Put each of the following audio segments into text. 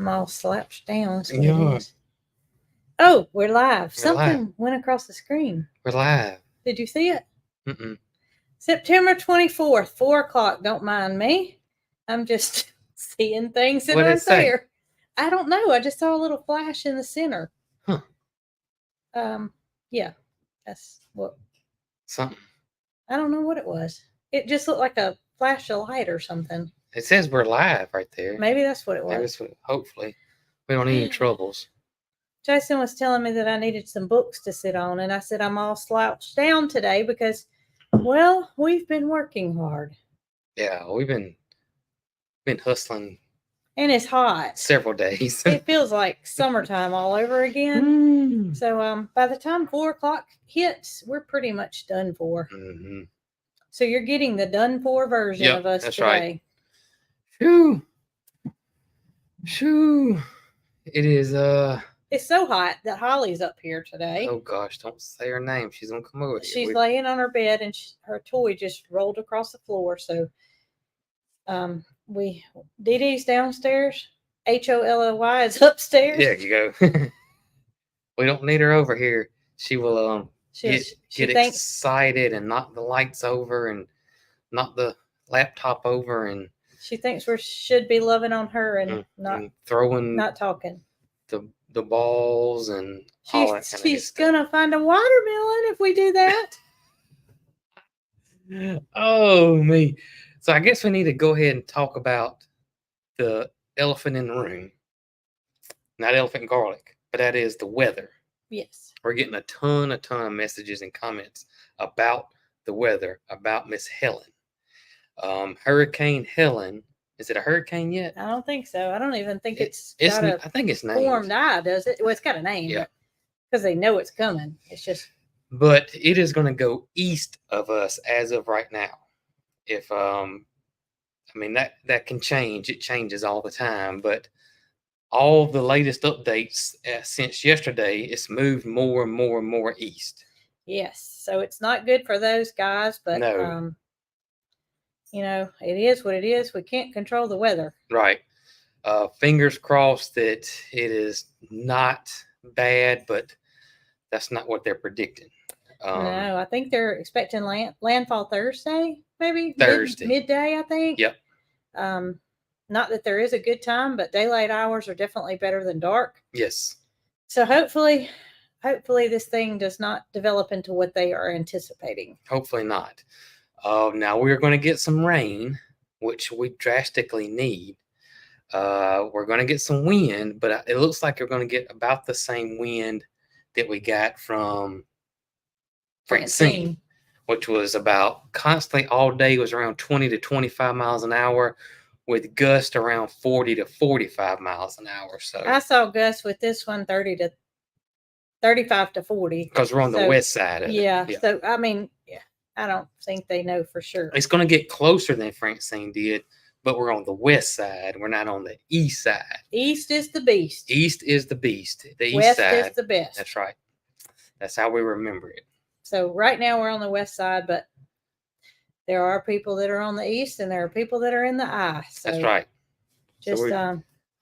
I'm all slouched down. That's what Yeah. it is. Oh, we're live. We're live. Something went across the screen. We're live. Did you see it? Mm-mm. September 24th, 4 o'clock. Don't mind me. I'm just seeing things that What'd it aren't say? there. I don't know. I just saw a little flash in the center. Huh. Yeah. That's what. Something. I don't know what it was. It just looked like a flash of light or something. It says we're live right there. Maybe that's what it Maybe was. hopefully we don't need any troubles. Jason was telling me that I needed some books to sit on, and I said I'm all slouched down today because, well, we've been working hard. Yeah, we've been hustling, and it's hot. Several days. It feels like summertime all over again. So by the time 4 o'clock hits, we're pretty much done for. Mm-hmm. So you're getting the done for version of us that's today. Right. Shoo. It is It's so hot that Holly's up here today. Oh gosh, don't say her name. She's gonna come over here. She's laying on her bed and her toy just rolled across the floor. So Dee Dee's downstairs. Holly is upstairs. There you go. We don't need her over here. She will get excited and knock the lights over and knock the laptop over, and she thinks we should be loving on her and not talking the balls and all that kind of she's gonna find a watermelon if we do that. Oh me. So I guess we need to go ahead and talk about the elephant in the room. Not elephant garlic, but that is the weather. Yes. We're getting a ton of messages and comments about the weather, about Miss Helen. Hurricane Helen. Is it a hurricane yet? I don't think so. I don't even think it's I think it's named. Formed eye, does it? Well, it's got a name. Yeah. Because they know it's coming. It's just. But it is going to go east of us as of right now. If that can change. It changes all the time, but all the latest updates since yesterday, it's moved more and more and more east. Yes, so it's not good for those guys, but no. It is what it is. We can't control the weather. Right. Fingers crossed that it is not bad, but that's not what they're predicting. No, I think they're expecting landfall Thursday, maybe Thursday midday. I think. Yep. Not that there is a good time, but daylight hours are definitely better than dark. Yes. So hopefully this thing does not develop into what they are anticipating. Hopefully not. Now we're going to get some rain, which we drastically need. We're going to get some wind, but it looks like we're going to get about the same wind that we got from Francine, which was about constantly all day was around 20 to 25 miles an hour with gusts around 40 to 45 miles an hour. So I saw gusts with this one 30 to 35 to 40. Because we're on the west side of it. Yeah. So, I don't think they know for sure. It's going to get closer than Francine did, but we're on the west side. We're not on the east side. East is the beast. East is the beast. The east west side is the best. That's right. That's how we remember it. So right now we're on the west side, but there are people that are on the east and there are people that are in the eye. So that's right. Just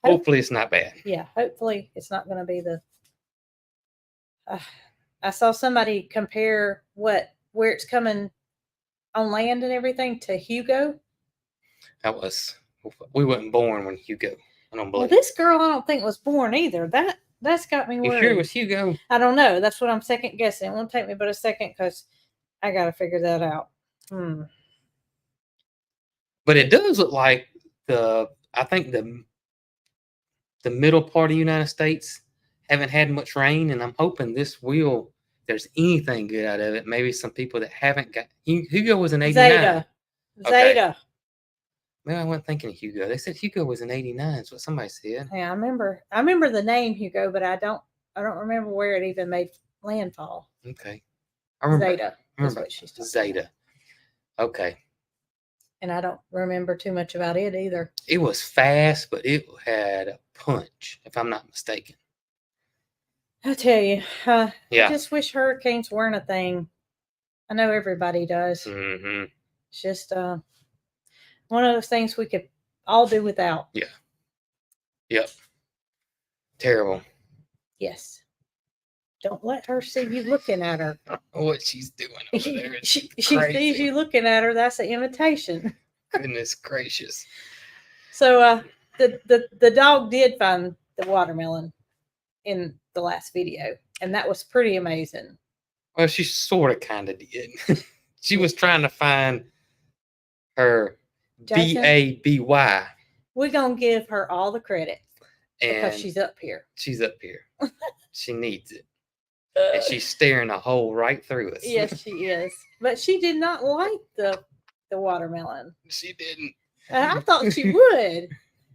hopefully it's not bad. Yeah, hopefully it's not going to be the. I saw somebody compare where it's coming on land and everything to Hugo. We weren't born when Hugo. I don't believe. Well, this girl I don't think was born either. That's got me worried. You sure it was Hugo? I don't know. That's what I'm second guessing. It won't take me but a second because I got to figure that out. But it does look like I think the middle part of the United States haven't had much rain, and I'm hoping this will. If there's anything good out of it, maybe some people that haven't got. Hugo was an 89. Zeta. Maybe I wasn't thinking of Hugo. They said Hugo was an 89. That's what somebody said. Yeah, I remember the name Hugo, but I don't remember where it even made landfall. Okay. I remember Zeta. That's what she's talking Zeta. About. Okay. And I don't remember too much about it either. It was fast, but it had a punch, if I'm not mistaken. I tell you, I just wish hurricanes weren't a thing. I know everybody does. Mm-hmm. It's just one of those things we could all do without. Yeah. Yep. Terrible. Yes. Don't let her see you looking at her. What she's doing over there is She crazy. sees you looking at her. That's an imitation. Goodness gracious. So the dog did find the watermelon in the last video, and that was pretty amazing. Well, she sort of kind of did. She was trying to find her Jason, baby, we're gonna give her all the credit because and she's up here. she's up here. She needs it, and she's staring a hole right through us. Yes, she is. But she did not like the watermelon. She didn't. I thought she would.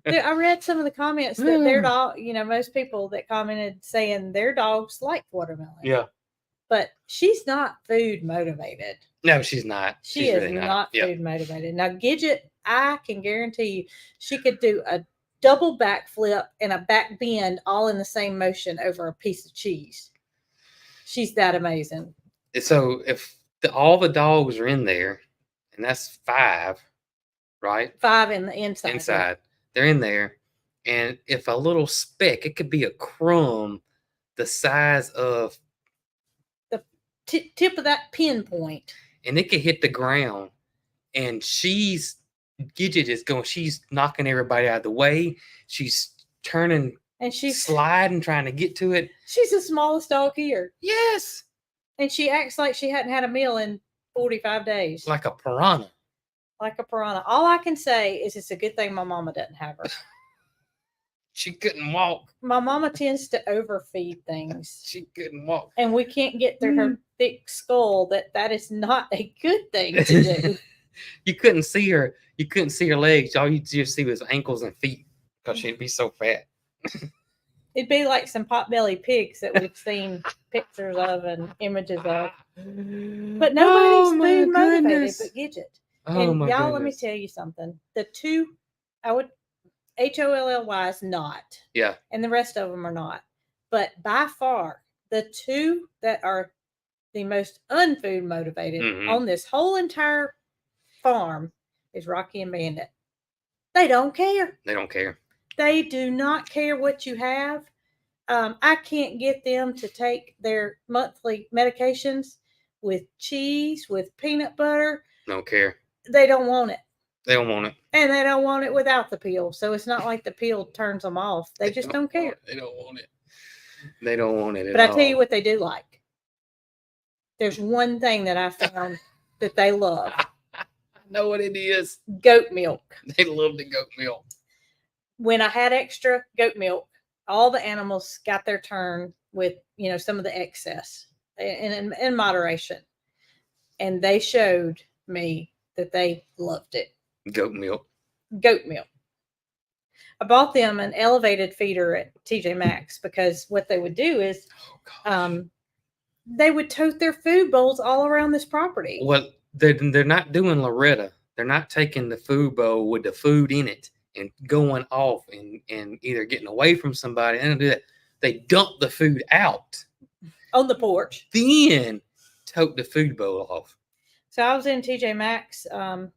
I read some of the comments that their dog, most people that commented saying their dogs like watermelon. Yeah. But she's not food motivated. No, she's not. She she's is really not Yeah. food motivated. Now, Gidget, I can guarantee you, she could do a double backflip and a back bend all in the same motion over a piece of cheese. She's that amazing. So if all the dogs are in there, and that's 5, right? 5 in the inside. Inside. They're in there. And if a little speck, it could be a crumb the size of the tip of that pinpoint. And it could hit the ground. And Gidget is going, she's knocking everybody out of the way. She's turning and she's sliding, trying to get to it. She's the smallest dog here. Yes. And she acts like she hadn't had a meal in 45 days. Like a piranha. Like a piranha. All I can say is it's a good thing my mama doesn't have her. She couldn't walk. My mama tends to overfeed things. She couldn't walk. And we can't get through her thick skull that is not a good thing to do. You couldn't see her. You couldn't see her legs. All you just see was ankles and feet because she'd be so fat. It'd be like some potbelly pigs that we've seen pictures of and images of. But nobody's food motivated but Gidget. And y'all, let me tell you something. The 2, I would HOLLY is not. Yeah. And the rest of them are not. But by far, the 2 that are the most unfood motivated on this whole entire farm is Rocky and Bandit. They don't care. They don't care. They do not care what you have. I can't get them to take their monthly medications with cheese, with peanut butter. Don't care. They don't want it. They don't want it. And they don't want it without the peel. So it's not like the peel turns them off. They just don't care. They don't want it. They don't want it at all. But I tell you what they do like. There's one thing that I found that they love. I know what it is. Goat milk. They love the goat milk. When I had extra goat milk, all the animals got their turn with, some of the excess in moderation. And they showed me that they loved it. Goat milk. Goat milk. I bought them an elevated feeder at TJ Maxx because what they would do is they would tote their food bowls all around this property. Well, they're not doing Loretta. They're not taking the food bowl with the food in it and going off and either getting away from somebody. They don't do that. They dump the food out on the porch. Then tote the food bowl off. So I was in TJ Maxx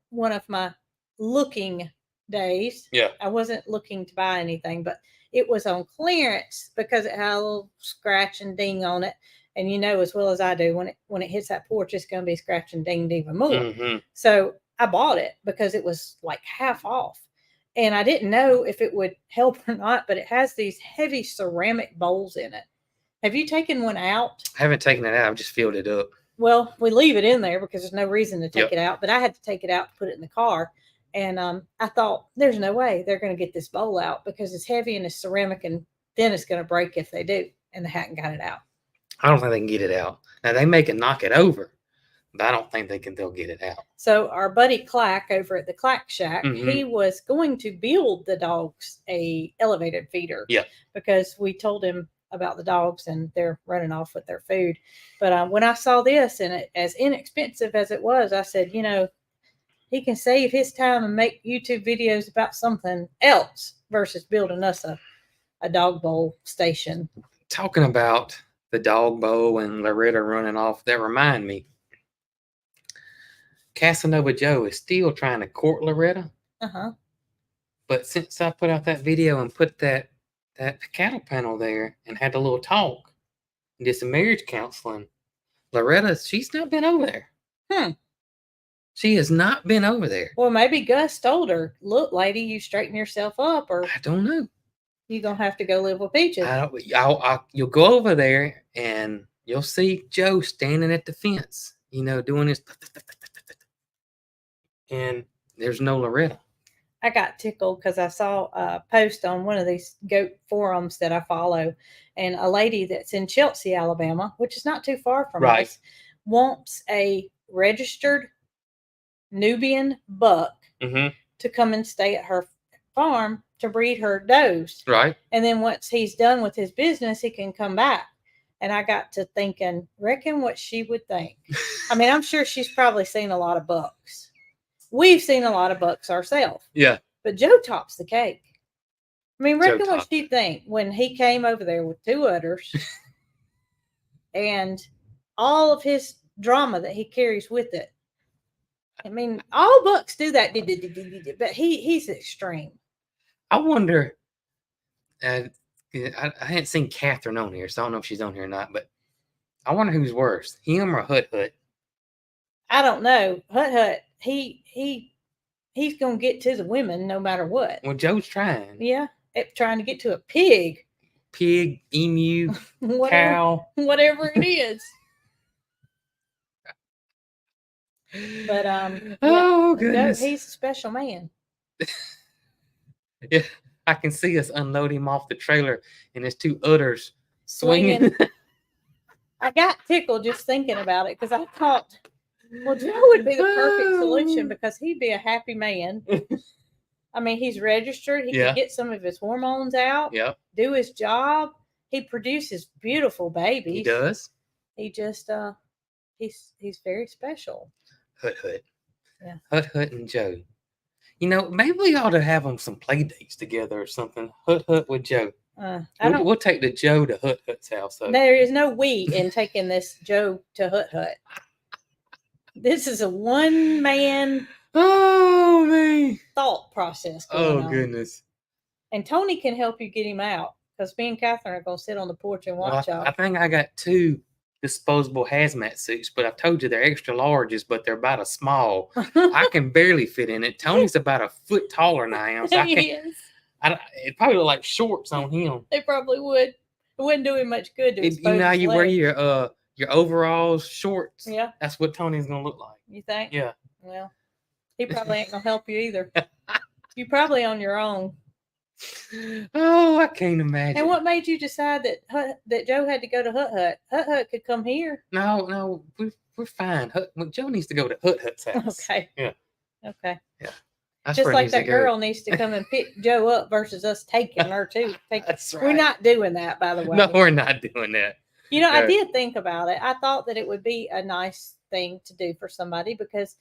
one of my looking days. Yeah. I wasn't looking to buy anything, but it was on clearance because it had a little scratch and ding on it. And you know as well as I do, when it hits that porch, it's going to be scratch and dinged even more. Mm-hmm. So I bought it because it was like half off. And I didn't know if it would help or not, but it has these heavy ceramic bowls in it. Have you taken one out? I haven't taken it out. I've just filled it up. Well, we leave it in there because there's no reason to take it out, but I had to take it out to put it in the car. And I thought, there's no way they're going to get this bowl out because it's heavy and it's ceramic, and then it's going to break if they do. And they hadn't got it out. I don't think they can get it out. Now, they may can knock it over, but I don't think they'll get it out. So our buddy Clack over at the Clack Shack, he was going to build the dogs a elevated feeder. Yeah. Because we told him about the dogs and they're running off with their food. But when I saw this and it, as inexpensive as it was, I said, he can save his time and make YouTube videos about something else versus building us a dog bowl station. Talking about the dog bowl and Loretta running off, that remind me, Casanova Joe is still trying to court Loretta. Uh-huh. But since I put out that video and put that that cattle panel there and had a little talk and did some marriage counseling. Loretta, she's not been over there. She has not been over there. Well, maybe Gus told her, "Look, lady, you straighten yourself up, or I don't know. you're gonna have to go live with Peaches." You'll go over there and you'll see Joe standing at the fence, doing his, and there's no Loretta. I got tickled because I saw a post on one of these goat forums that I follow, and a lady that's in Chelsea, Alabama, which is not too far from us, wants a registered Nubian buck to come and stay at her farm to breed her does. Right. And then once he's done with his business, he can come back. And I got to thinking, reckon what she would think. I mean, I'm sure she's probably seen a lot of bucks. We've seen a lot of bucks ourselves. Yeah. But Joe tops the cake. I mean, reckon Joe what she'd think when he came over there with 2 udders and all of his drama that he carries with it. I mean, all bucks do that, but he's extreme. I wonder, I hadn't seen Catherine on here, so I don't know if she's on here or not, but I wonder who's worse, him or Hut Hut. I don't know. Hut, he's going to get to the women no matter what. Well, Joe's trying. Yeah, trying to get to a pig. Pig, emu, cow. Whatever it is. But oh goodness, he's a special man. Yeah, I can see us unload him off the trailer and his 2 udders swinging. I got tickled just thinking about it because I thought, well, Joe would be the perfect solution because he'd be a happy man. I mean, he's registered. He can get some of his hormones out. Yep. Do his job. He produces beautiful babies. He does. He just he's very special. Hut Hut. Yeah. Hut Hut and Joe. Maybe we ought to have them some play dates together or something. Hut Hut with Joe. We'll take the Joe to Hut Hut's house. So. There is no we in taking this Joe to Hut Hut. This is a one-man thought process going on. Goodness. And Tony can help you get him out because me and Catherine are going to sit on the porch and watch y'all. I think I got 2 disposable hazmat suits, but I've told you they're extra larges, but they're about a small. I can barely fit in it. Tony's about a foot taller than I am. So it probably look like shorts on him. They probably would. It wouldn't do him much good to expose how you his wear legs. your overalls, shorts. Yeah. That's what Tony's gonna look like. You think? Yeah. Well, he probably ain't gonna help you either. You're probably on your own. Oh, I can't imagine. And what made you decide that Joe had to go to Hut Hut? Hut Hut could come here. No, we're fine. Joe needs to go to Hut Hut's house. Okay. Yeah. Okay. Yeah. Just like that girl needs to come and pick Joe up versus us taking her too. That's right. We're not doing that, by the way. No, we're not doing that. I did think about it. I thought that it would be a nice thing to do for somebody because,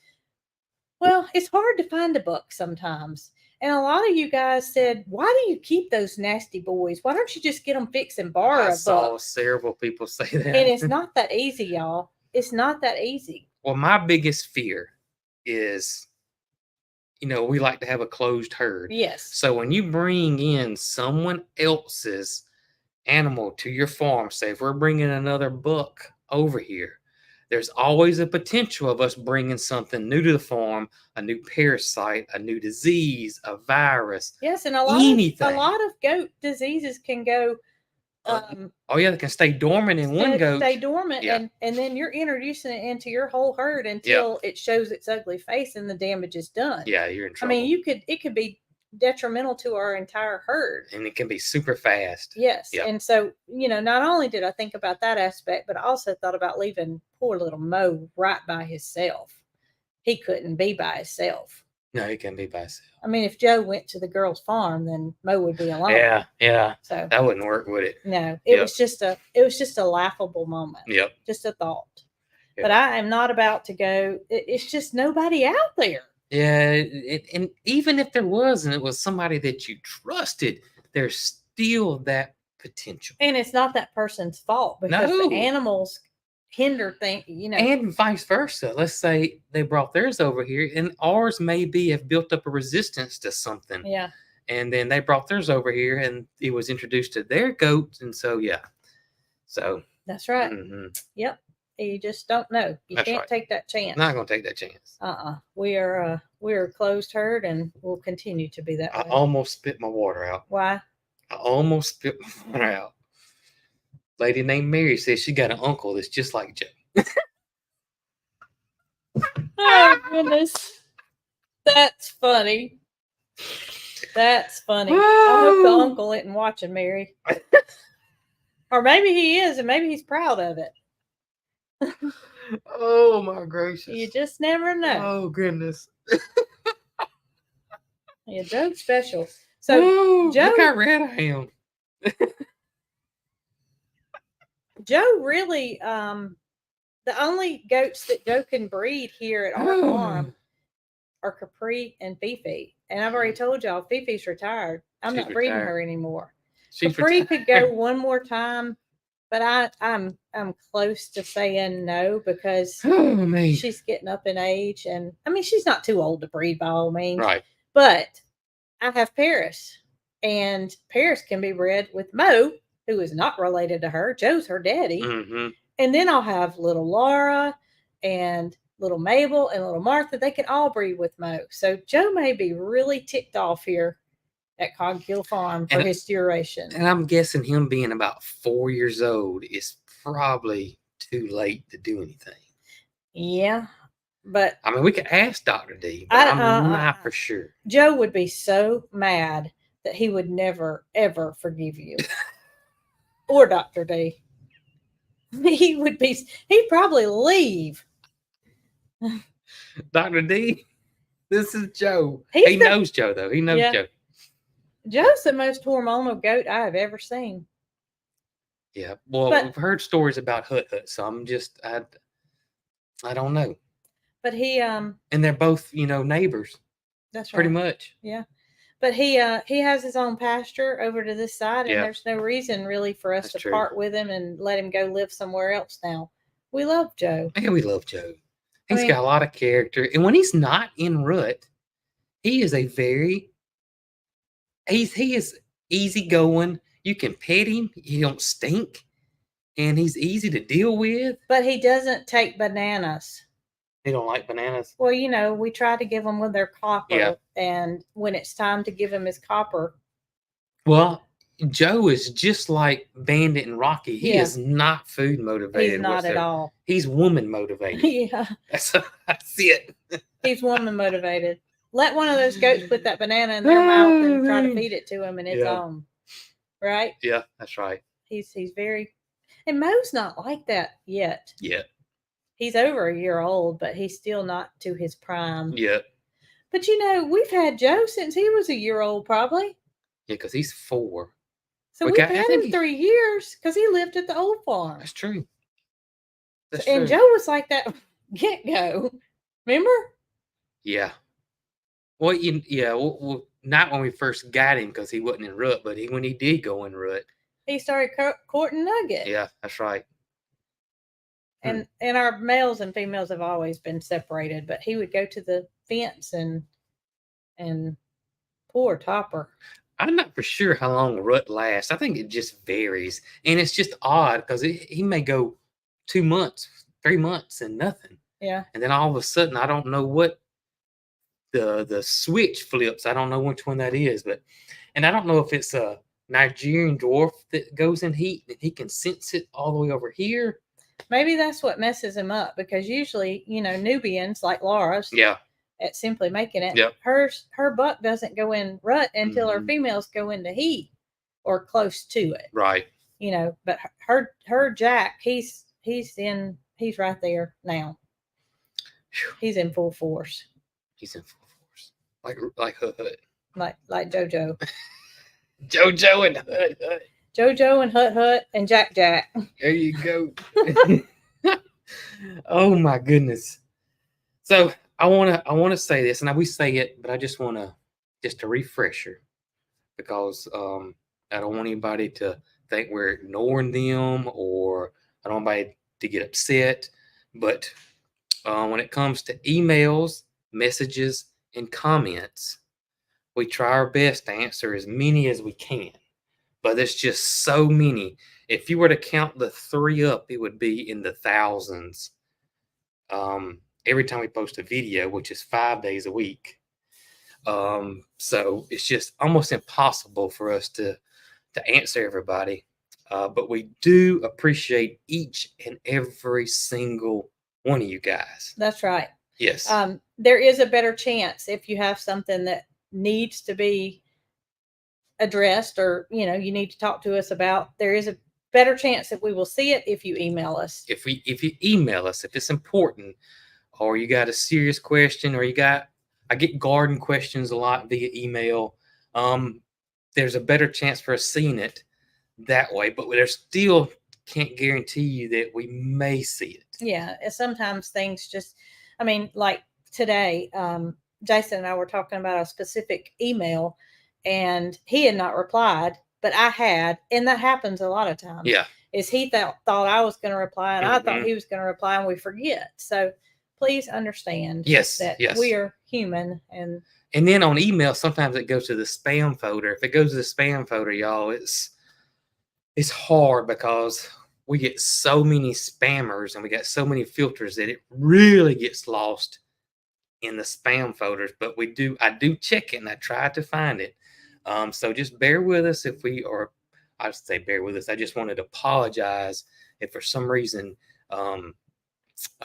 well, it's hard to find a buck sometimes. And a lot of you guys said, why do you keep those nasty boys? Why don't you just get them fixed and borrow a buck? I saw several people say that. And it's not that easy, y'all. It's not that easy. Well, my biggest fear is, we like to have a closed herd. Yes. So when you bring in someone else's animal to your farm, say if we're bringing another buck over here, there's always a potential of us bringing something new to the farm, a new parasite, a new disease, a virus. Yes, and a lot of goat diseases can go. They can stay dormant in one goat. Stay dormant, and then you're introducing it into your whole herd until it shows its ugly face and the damage is done. Yeah, you're in trouble. I mean, it could be detrimental to our entire herd, and it can be super fast. Yes, and so not only did I think about that aspect, but I also thought about leaving poor little Mo right by himself. He couldn't be by himself. No, he can't be by himself. I mean, if Joe went to the girl's farm, then Mo would be alone. Yeah. So that wouldn't work, would it? No, it was just a laughable moment. Yep. Just a thought. Yep. But I am not about to go. It's just nobody out there. Yeah, and even if there was, and it was somebody that you trusted, there's still that potential. And it's not that person's fault because the animals hinder things, And vice versa. Let's say they brought theirs over here, and ours maybe have built up a resistance to something. Yeah. And then they brought theirs over here, and he was introduced to their goats, and so yeah. So That's right. Yep. You just don't know. You That's can't right. take that chance. Not gonna take that chance. We are a closed herd, and we'll continue to be that I way. almost spit my water out. Why? I almost spit my water out. Lady named Mary says she got an uncle that's just like Joe. Oh goodness. That's funny. That's funny. I hope the uncle isn't watching, Mary. Or maybe he is, and maybe he's proud of it. Oh my gracious. You just never know. Oh goodness. Yeah, Joe's special. So Joe, look how red I am. Joe really, the only goats that Joe can breed here at our farm are Capri and Fifi. And I've already told y'all, Fifi's retired. I'm not breeding her anymore. Capri could go one more time, but I'm close to saying no because she's getting up in age, and I mean she's not too old to breed by all means. Right. But I have Paris, and Paris can be bred with Mo, who is not related to her. Joe's her daddy. Mm-hmm. And then I'll have little Laura and little Mabel and little Martha. They can all breed with Mo. So Joe may be really ticked off here at Coghill Farm for his duration. And I'm guessing him being about 4 years old is probably too late to do anything. Yeah. But I mean, we could ask Dr. D, but I'm not for sure. Joe would be so mad that he would never, ever forgive you. Or Dr. D. He'd probably leave. Dr. D, this is Joe. He knows Joe, though. He knows Joe. Joe's the most hormonal goat I have ever seen. Yeah. Well, we've heard stories about Hut Hut, so I don't know. But he and they're both, neighbors. That's right. Pretty much. Yeah. But he has his own pasture over to this side, and there's no reason really for us to part with him and let him go live somewhere else now. We love Joe. Yeah, we love Joe. He's got a lot of character. And when he's not in rut, he is he is easygoing. You can pet him. He don't stink. And he's easy to deal with. But he doesn't take bananas. He don't like bananas? Well, we try to give them with their copper. And when it's time to give him his copper. Well, Joe is just like Bandit and Rocky. He is not food motivated. He's not at all. He's woman motivated. Yeah. That's it. He's woman motivated. Let one of those goats put that banana in their mouth and try to feed it to him, and it's on. Right? Yeah, that's right. He's very, and Mo's not like that yet. Yet. He's over a year old, but he's still not to his prime. Yet. But we've had Joe since he was a year old, probably. Yeah, because he's 4. So we've had him 3 years because he lived at the old farm. That's true. And Joe was like that get-go. Remember? Yeah. Well, well, not when we first got him because he wasn't in rut, but when he did go in rut. He started courting Nugget. Yeah, that's right. And our males and females have always been separated, but he would go to the fence and poor Topper. I'm not for sure how long rut lasts. I think it just varies. And it's just odd because he may go 2 months, 3 months and nothing. Yeah. And then all of a sudden, I don't know what the switch flips. I don't know which one that is. And I don't know if it's a Nigerian dwarf that goes in heat and he can sense it all the way over here. Maybe that's what messes him up because usually, Nubians like Laura's. Yeah. At Simply Making It. Yep. Her buck doesn't go in rut until her females go into heat or close to it. Right. But her Jack, he's right there now. He's in full force. He's in full force. Like Hut Hut. Like JoJo. JoJo and Hut Hut. JoJo and Hut Hut and Jack Jack. There you go. Oh my goodness. So I want to say this, and we say it, but I just want to a refresher because I don't want anybody to think we're ignoring them or I don't want anybody to get upset. But when it comes to emails, messages, and comments, We try our best to answer as many as we can, but there's just so many. If you were to count the 3 up, it would be in the thousands. Every time we post a video, which is 5 days a week. So it's just almost impossible for us to answer everybody. But we do appreciate each and every single one of you guys. That's right. Yes. There is a better chance if you have something that needs to be addressed, or you need to talk to us about. There is a better chance that we will see it if you email us. If you email us, if it's important, or you got a serious question, or I get garden questions a lot via email. There's a better chance for us seeing it that way, but there still can't guarantee you that we may see it. Yeah, sometimes things just, like today, Jason and I were talking about a specific email, and he had not replied, but I had, and that happens a lot of times. Yeah. Is he thought I was going to reply, and I thought he was going to reply, and we forget. So please understand that we are human. And then on email, sometimes it goes to the spam folder. If it goes to the spam folder, y'all, it's hard because we get so many spammers and we got so many filters that it really gets lost in the spam folders. But I do check it, and I try to find it. So just bear with us I say bear with us. I just wanted to apologize if for some reason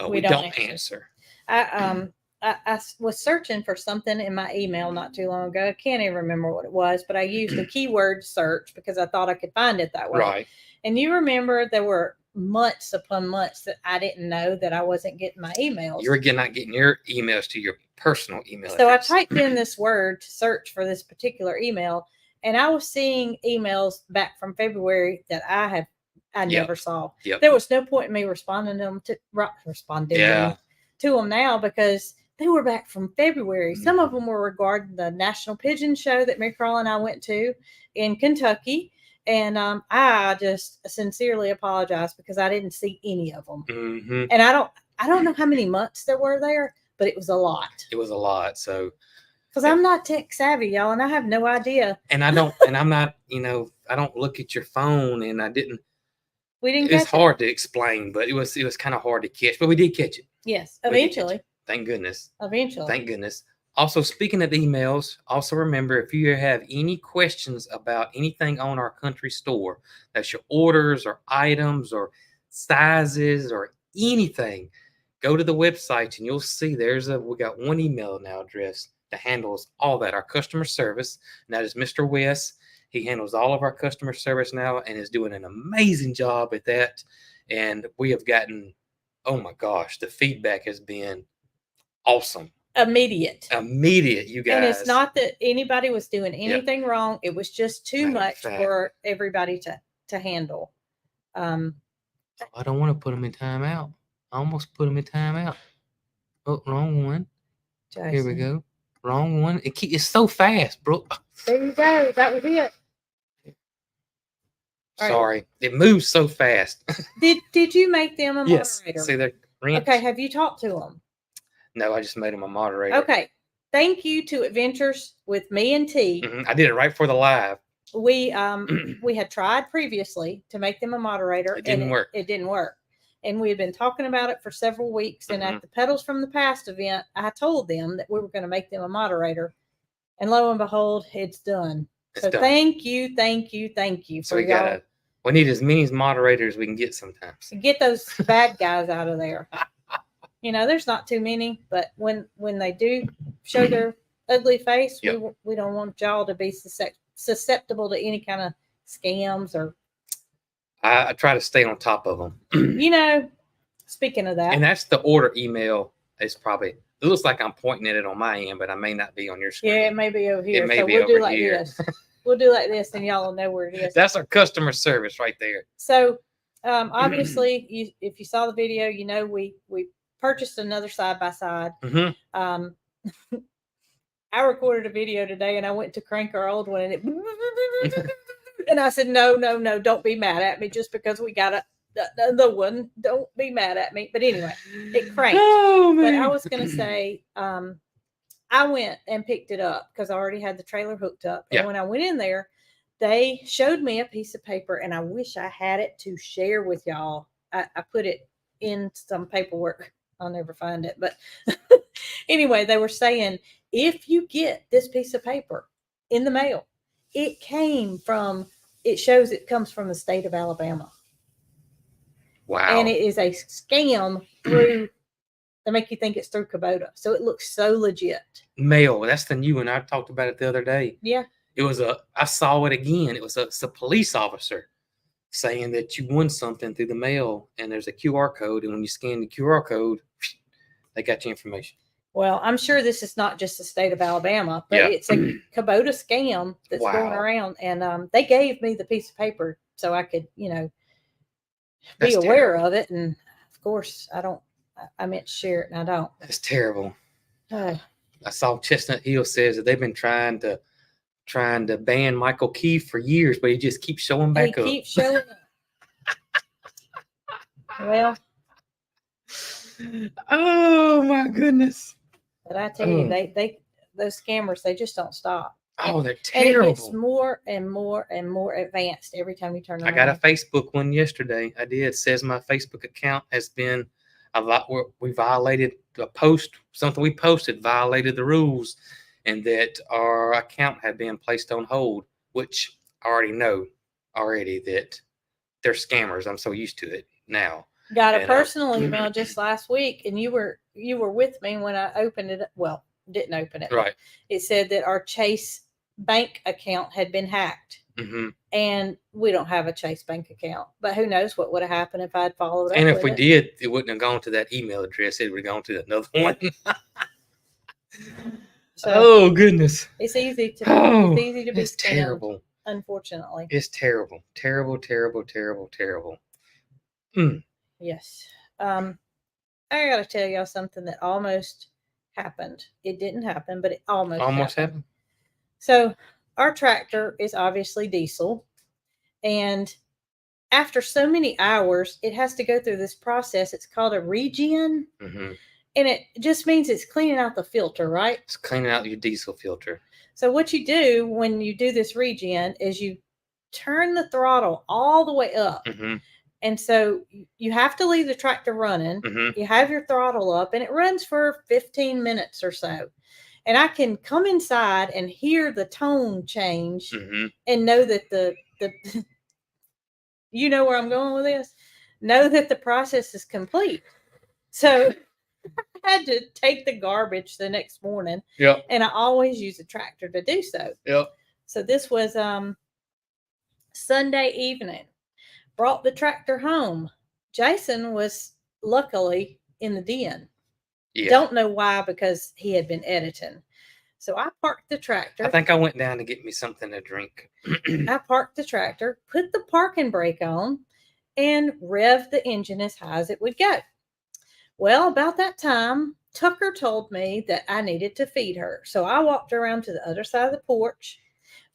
we don't answer. I was searching for something in my email not too long ago. I can't even remember what it was, but I used a keyword search because I thought I could find it that way. Right. And you remember there were months upon months that I didn't know that I wasn't getting my emails. You were not getting your emails to your personal email So address. I typed in this word to search for this particular email, and I was seeing emails back from February that I never saw. Yep. There was no point in me responding to them now, because they were back from February. Some of them were regarding the National Pigeon Show that Mick Carl and I went to in Kentucky. And I just sincerely apologize because I didn't see any of them. Mm-hmm. And I don't know how many months there were there, but it was a lot. It was a lot. So because I'm not tech savvy, y'all, and I have no idea. And I'm not, I don't look at your phone, and we didn't. It's hard to explain, but it was kind of hard to catch, but we did catch it. Yes, eventually. Thank goodness. Eventually. Thank goodness. Also, speaking of emails, also remember, if you have any questions about anything on our country store, that's your orders or items or sizes or anything, go to the website and you'll see we got one email now address that handles all that. Our customer service, and that is Mr. West. He handles all of our customer service now and is doing an amazing job at that. And we have gotten, oh my gosh, the feedback has been awesome. Immediate, you guys. And it's not that anybody was doing anything wrong. It was just too much for everybody to handle. I don't want to put them in timeout. I almost put them in timeout. Oh, wrong one. Jason. Here we go. Wrong one. It's so fast, bro. There you go. That was it. Sorry, right. It moves so fast. Did you make them a moderator? Yes. See, they're wrench. Okay. Have you talked to them? No, I just made them a moderator. Okay. Thank you to Adventures with Me and T. Mm-hmm. I did it right for the live. We had tried previously to make them a moderator. It didn't work. It didn't work. And we had been talking about it for several weeks. And at the Pedals from the Past event, I told them that we were going to make them a moderator. And lo and behold, it's done. It's done. Thank you. So we need as many moderators as we can get sometimes. Get those bad guys out of there. There's not too many, but when they do show their ugly face, we don't want y'all to be susceptible to any kind of scams or. I try to stay on top of them. Speaking of that. And that's the order email. It looks like I'm pointing at it on my end, but I may not be on your screen. Yeah, it may be over here. We'll do like this. We'll do like this, and y'all will know where it is. That's our customer service right there. So, obviously, if you saw the video, we purchased another side-by-side. Mm-hmm. I recorded a video today, and I went to crank our old one, and it and I said, no, don't be mad at me just because we got another one. Don't be mad at me. But anyway, it cranked. Oh, man. But I was going to say, I went and picked it up because I already had the trailer hooked up. And Yeah. when I went in there, they showed me a piece of paper, and I wish I had it to share with y'all. I put it in some paperwork. I'll never find it. But anyway, they were saying if you get this piece of paper in the mail, it shows it comes from the state of Alabama. Wow. And it is a scam through, they make you think it's through Kubota. So it looks so legit. Mail. That's the new one. I talked about it the other day. Yeah. I saw it again. It's a police officer saying that you won something through the mail, and there's a QR code. And when you scan the QR code, they got your information. Well, I'm sure this is not just the state of Alabama, but it's a Kubota scam that's going around. And they gave me the piece of paper so I could, be aware of it. And of course, I meant to share it, and I don't. That's terrible. I saw Chestnut Hill says that they've been trying to ban Michael Keefe for years, but he just keeps showing back up. He keeps showing up. Well. Oh my goodness. But I tell you, those scammers, they just don't stop. Oh, they're terrible. And it gets more and more and more advanced every time you turn around. I got a Facebook one yesterday. I did. It says my Facebook account has been we violated a post, something we posted violated the rules, and that our account had been placed on hold, which I already know that they're scammers. I'm so used to it now. Got a personal email just last week, and you were with me when I opened it. Well, didn't open it. Right. It said that our Chase bank account had been hacked. Mm-hmm. And we don't have a Chase bank account, but who knows what would have happened if I'd followed up. And if we did, it wouldn't have gone to that email address. It would have gone to another one. So, oh goodness! It's easy to be scammed, terrible. Unfortunately, it's terrible. Yes. I got to tell y'all something that almost happened. It didn't happen, but it almost happened. So our tractor is obviously diesel, and after so many hours, it has to go through this process. It's called a regen, and it just means it's cleaning out the filter, right? It's cleaning out your diesel filter. So what you do when you do this regen is you turn the throttle all the way up. And so you have to leave the tractor running. You have your throttle up, and it runs for 15 minutes or so. And I can come inside and hear the tone change and know that the you know where I'm going with this? Know that the process is complete. So I had to take the garbage the next morning. Yep. And I always use a tractor to do so. Yep. So this was Sunday evening. Brought the tractor home. Jason was luckily in the den. Yeah. Don't know why, because he had been editing. So I parked the tractor. I think I went down to get me something to drink. I parked the tractor, put the parking brake on, and revved the engine as high as it would go. Well, about that time, Tucker told me that I needed to feed her. So I walked around to the other side of the porch,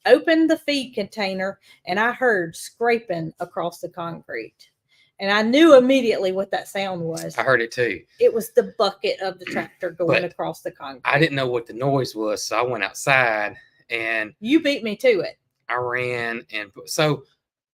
opened the feed container, and I heard scraping across the concrete. And I knew immediately what that sound was. I heard it too. It was the bucket of the tractor going across the concrete. I didn't know what the noise was, so I went outside, and you beat me to it. I ran, and so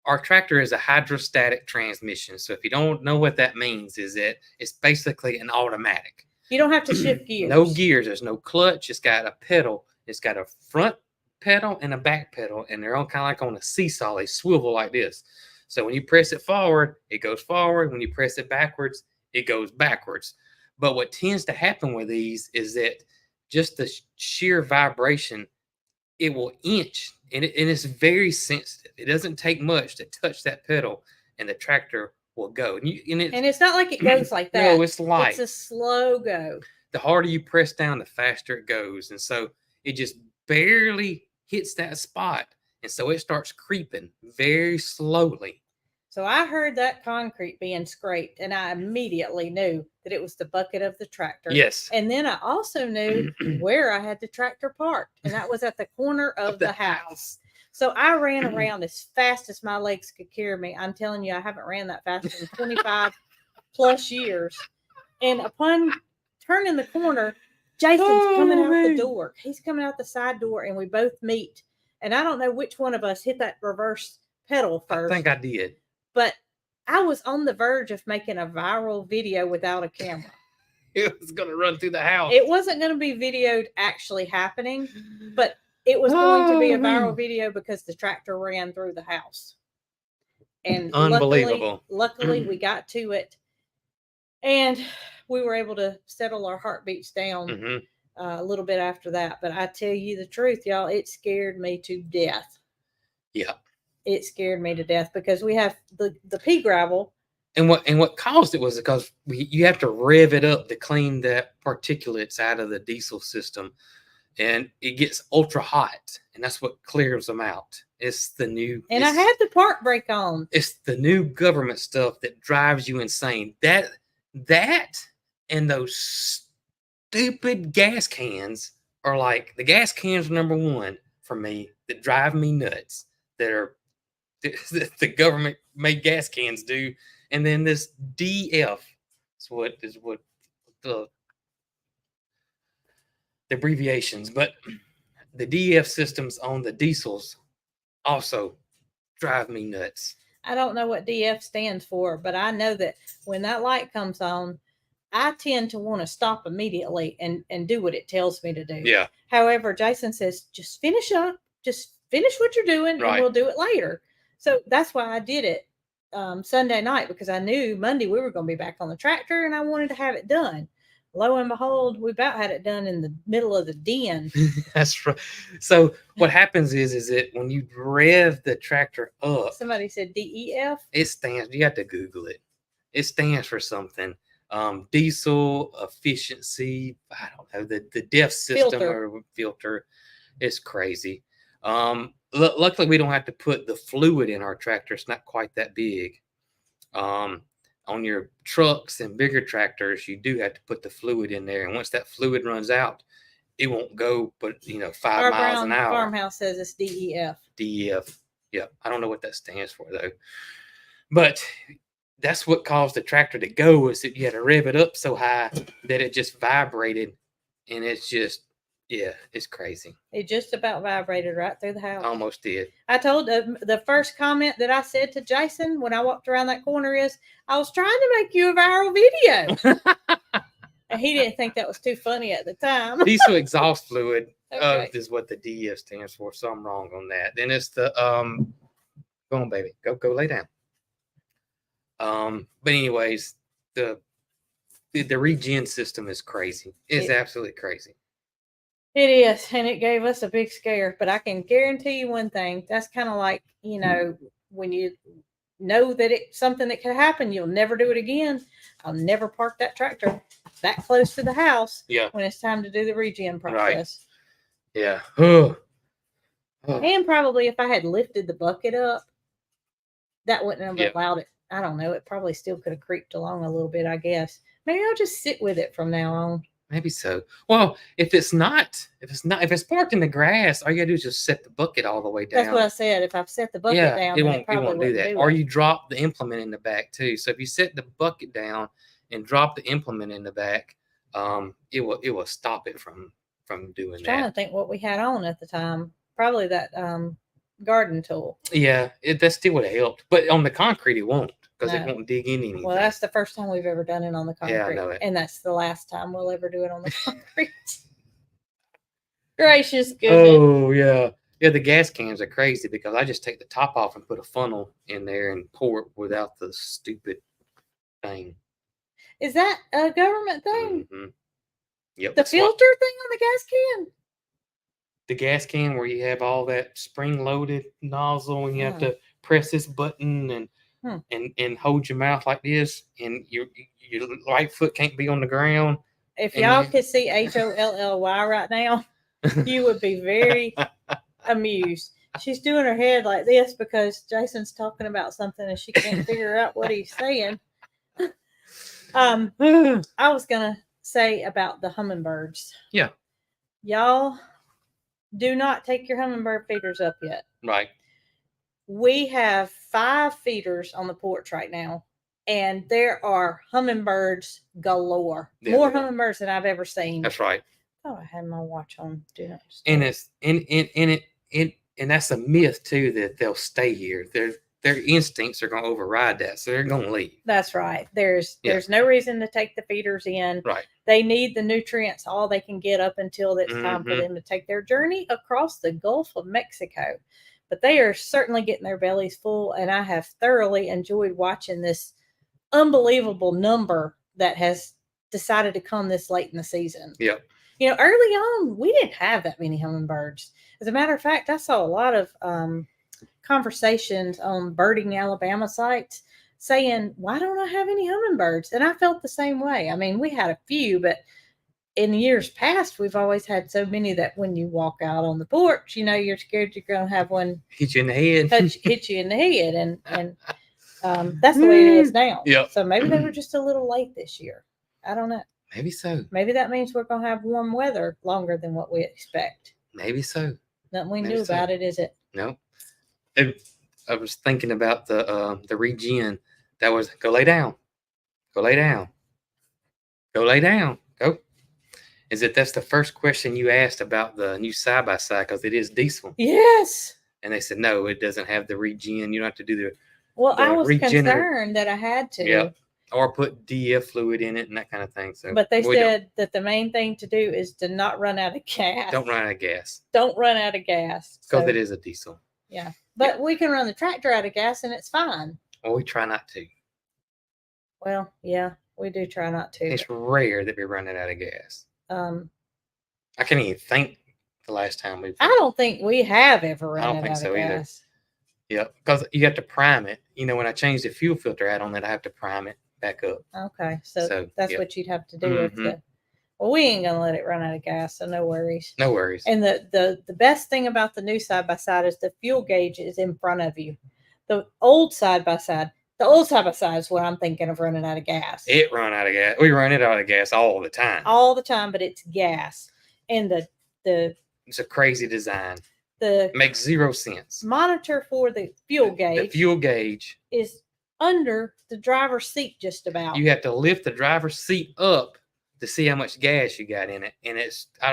our tractor is a hydrostatic transmission. So if you don't know what that means, is that it's basically an automatic. You don't have to shift gears. No gears. There's no clutch. It's got a pedal. It's got a front pedal and a back pedal, and they're all kind of like on a seesaw. They swivel like this. So when you press it forward, it goes forward. When you press it backwards, it goes backwards. But what tends to happen with these is that just the sheer vibration, it will inch, and it's very sensitive. It doesn't take much to touch that pedal, and the tractor will go. And it's not like it goes like that. No, it's light. It's a slow go. The harder you press down, the faster it goes. And so it just barely hits that spot. And so it starts creeping very slowly. So I heard that concrete being scraped, and I immediately knew that it was the bucket of the tractor. Yes. And then I also knew where I had the tractor parked, and that was at the corner of the house. So I ran around as fast as my legs could carry me. I'm telling you, I haven't ran that fast in 25 plus years. And upon turning the corner, Jason's coming out the man. door. He's coming out the side door, and we both meet. And I don't know which one of us hit that reverse pedal I first, think I did. but I was on the verge of making a viral video without a camera. It was going to run through the house. It wasn't going to be videoed actually happening, but it was going to be a viral video because the tractor ran through the house. And Unbelievable. Luckily, we got to it, and we were able to settle our heartbeats down a little bit after that. But I tell you the truth, y'all, it scared me to death. Yeah. It scared me to death because we have the pea gravel. And what caused it was because you have to rev it up to clean that particulates out of the diesel system, and it gets ultra hot, and that's what clears them out. It's the new. And I had the park brake on. It's the new government stuff that drives you insane. That and those stupid gas cans are like the gas cans are number one for me that drive me nuts. That are the government made gas cans do. And then this DF is what the abbreviations, but the DF systems on the diesels also drive me nuts. I don't know what DF stands for, but I know that when that light comes on, I tend to want to stop immediately and do what it tells me to do. Yeah. However, Jason says, just finish up, just finish what you're doing, and we'll do it later. So that's why I did it Sunday night, because I knew Monday we were going to be back on the tractor and I wanted to have it done. Lo and behold, we about had it done in the middle of the den. That's right. So what happens is that when you rev the tractor up, somebody said DEF. It stands. You have to Google it. It stands for something. Diesel efficiency. I don't know the DEF system or filter. It's crazy. Luckily, we don't have to put the fluid in our tractor. It's not quite that big. On your trucks and bigger tractors, you do have to put the fluid in there. And once that fluid runs out, it won't go, but 5 miles an hour. Farmhouse says it's DEF. DEF. Yeah. I don't know what that stands for, though. But that's what caused the tractor to go, is that you had to rev it up so high that it just vibrated. And it's just, yeah, it's crazy. It just about vibrated right through the house. Almost did. I told the first comment that I said to Jason when I walked around that corner is, I was trying to make you a viral video. And he didn't think that was too funny at the time. Diesel exhaust fluid is what the DEF stands for. So I'm wrong on that. Then it's the go on, baby, go lay down. But anyways, the regen system is crazy. It's absolutely crazy. It is, and it gave us a big scare. But I can guarantee you one thing. That's kind of like, when you know that it's something that could happen, you'll never do it again. I'll never park that tractor that close to the house when it's time to do the regen process. Right. Yeah. And probably if I had lifted the bucket up, that wouldn't have allowed it. I don't know. It probably still could have creeped along a little bit, I guess. Maybe I'll just sit with it from now on. Maybe so. Well, if it's parked in the grass, all you gotta do is just set the bucket all the way down. That's what I said. If I've set the bucket down, it won't do that. Or you drop the implement in the back too. So if you set the bucket down and drop the implement in the back, it will stop it from doing that. I'm trying to think what we had on at the time. Probably that garden tool. Yeah, that still would have helped. But on the concrete, it won't, because it won't dig in anything. Well, that's the first time we've ever done it on the concrete. Yeah, I know it. And that's the last time we'll ever do it on the concrete. Gracious goodness. Oh, yeah. Yeah, the gas cans are crazy because I just take the top off and put a funnel in there and pour it without the stupid thing. Is that a government thing? Mm-hmm. Yep. The filter thing on the gas can? The gas can where you have all that spring-loaded nozzle and you have to press this button and hold your mouth like this, and your right foot can't be on the ground. If y'all could see HOLLY right now, you would be very amused. She's doing her head like this because Jason's talking about something and she can't figure out what he's saying. I was gonna say about the hummingbirds. Yeah. Y'all do not take your hummingbird feeders up yet. Right. We have 5 feeders on the porch right now, and there are hummingbirds galore. More hummingbirds than I've ever seen. That's right. Oh, I had my watch on. Do not And disturb. it's and that's a myth too, that they'll stay here. Their instincts are going to override that, so they're going to leave. That's right. There's Yeah. no reason to take the feeders in. Right. They need the nutrients all they can get up until it's time for Mhm. them to take their journey across the Gulf of Mexico. But they are certainly getting their bellies full, and I have thoroughly enjoyed watching this unbelievable number that has decided to come this late in the season. Yep. You know, early on, we didn't have that many hummingbirds. As a matter of fact, I saw a lot of conversations on Birding Alabama sites saying, why don't I have any hummingbirds? And I felt the same way. I mean, we had a few, but in years past, we've always had so many that when you walk out on the porch, you know, you're scared you're going to have one Hit you in the head. hit you in the head. And that's the way it is now. Yep. So maybe they were just a little late this year. I don't know. Maybe so. Maybe that means we're going to have warm weather longer than what we expect. Maybe so. Nothing we Maybe knew so. about it, is it? No. I was thinking about the regen. That was go lay down. Go lay down. Go lay down. Go. That's the first question you asked about the new side by side, because it is diesel. Yes. And they said no, it doesn't have the regen. You don't have to do the Well, I was regenerate. concerned that I had to. Yeah. Or put DF fluid in it and that kind of thing. So, but they we said that the main thing to do is to not run out of gas. don't run out of gas, Don't run out of gas. because So, it is a diesel. yeah. But we can run the tractor out of gas and it's fine. Well, we try not to. Well, yeah, we do try not to. It's rare that we run it out of gas. Um, I can't even think the last time we've. I don't think we have ever I don't run it think out so of either. gas. Yeah, because you have to prime it. You know, when I change the fuel filter out on it, I have to prime it back up. Okay, so that's yeah. what you'd have to do if Mhm. well, we ain't gonna let it run out of gas, so no worries. No worries. And the best thing about the new side by side is the fuel gauge is in front of you. The old side by side is what I'm thinking of running out of gas. It run out of gas. We run it out of gas all the time. All the time, but it's gas. And the It's a crazy design. the It makes zero sense. monitor for the fuel gauge The fuel gauge. is under the driver's seat just about. You have to lift the driver's seat up to see how much gas you got in it. And I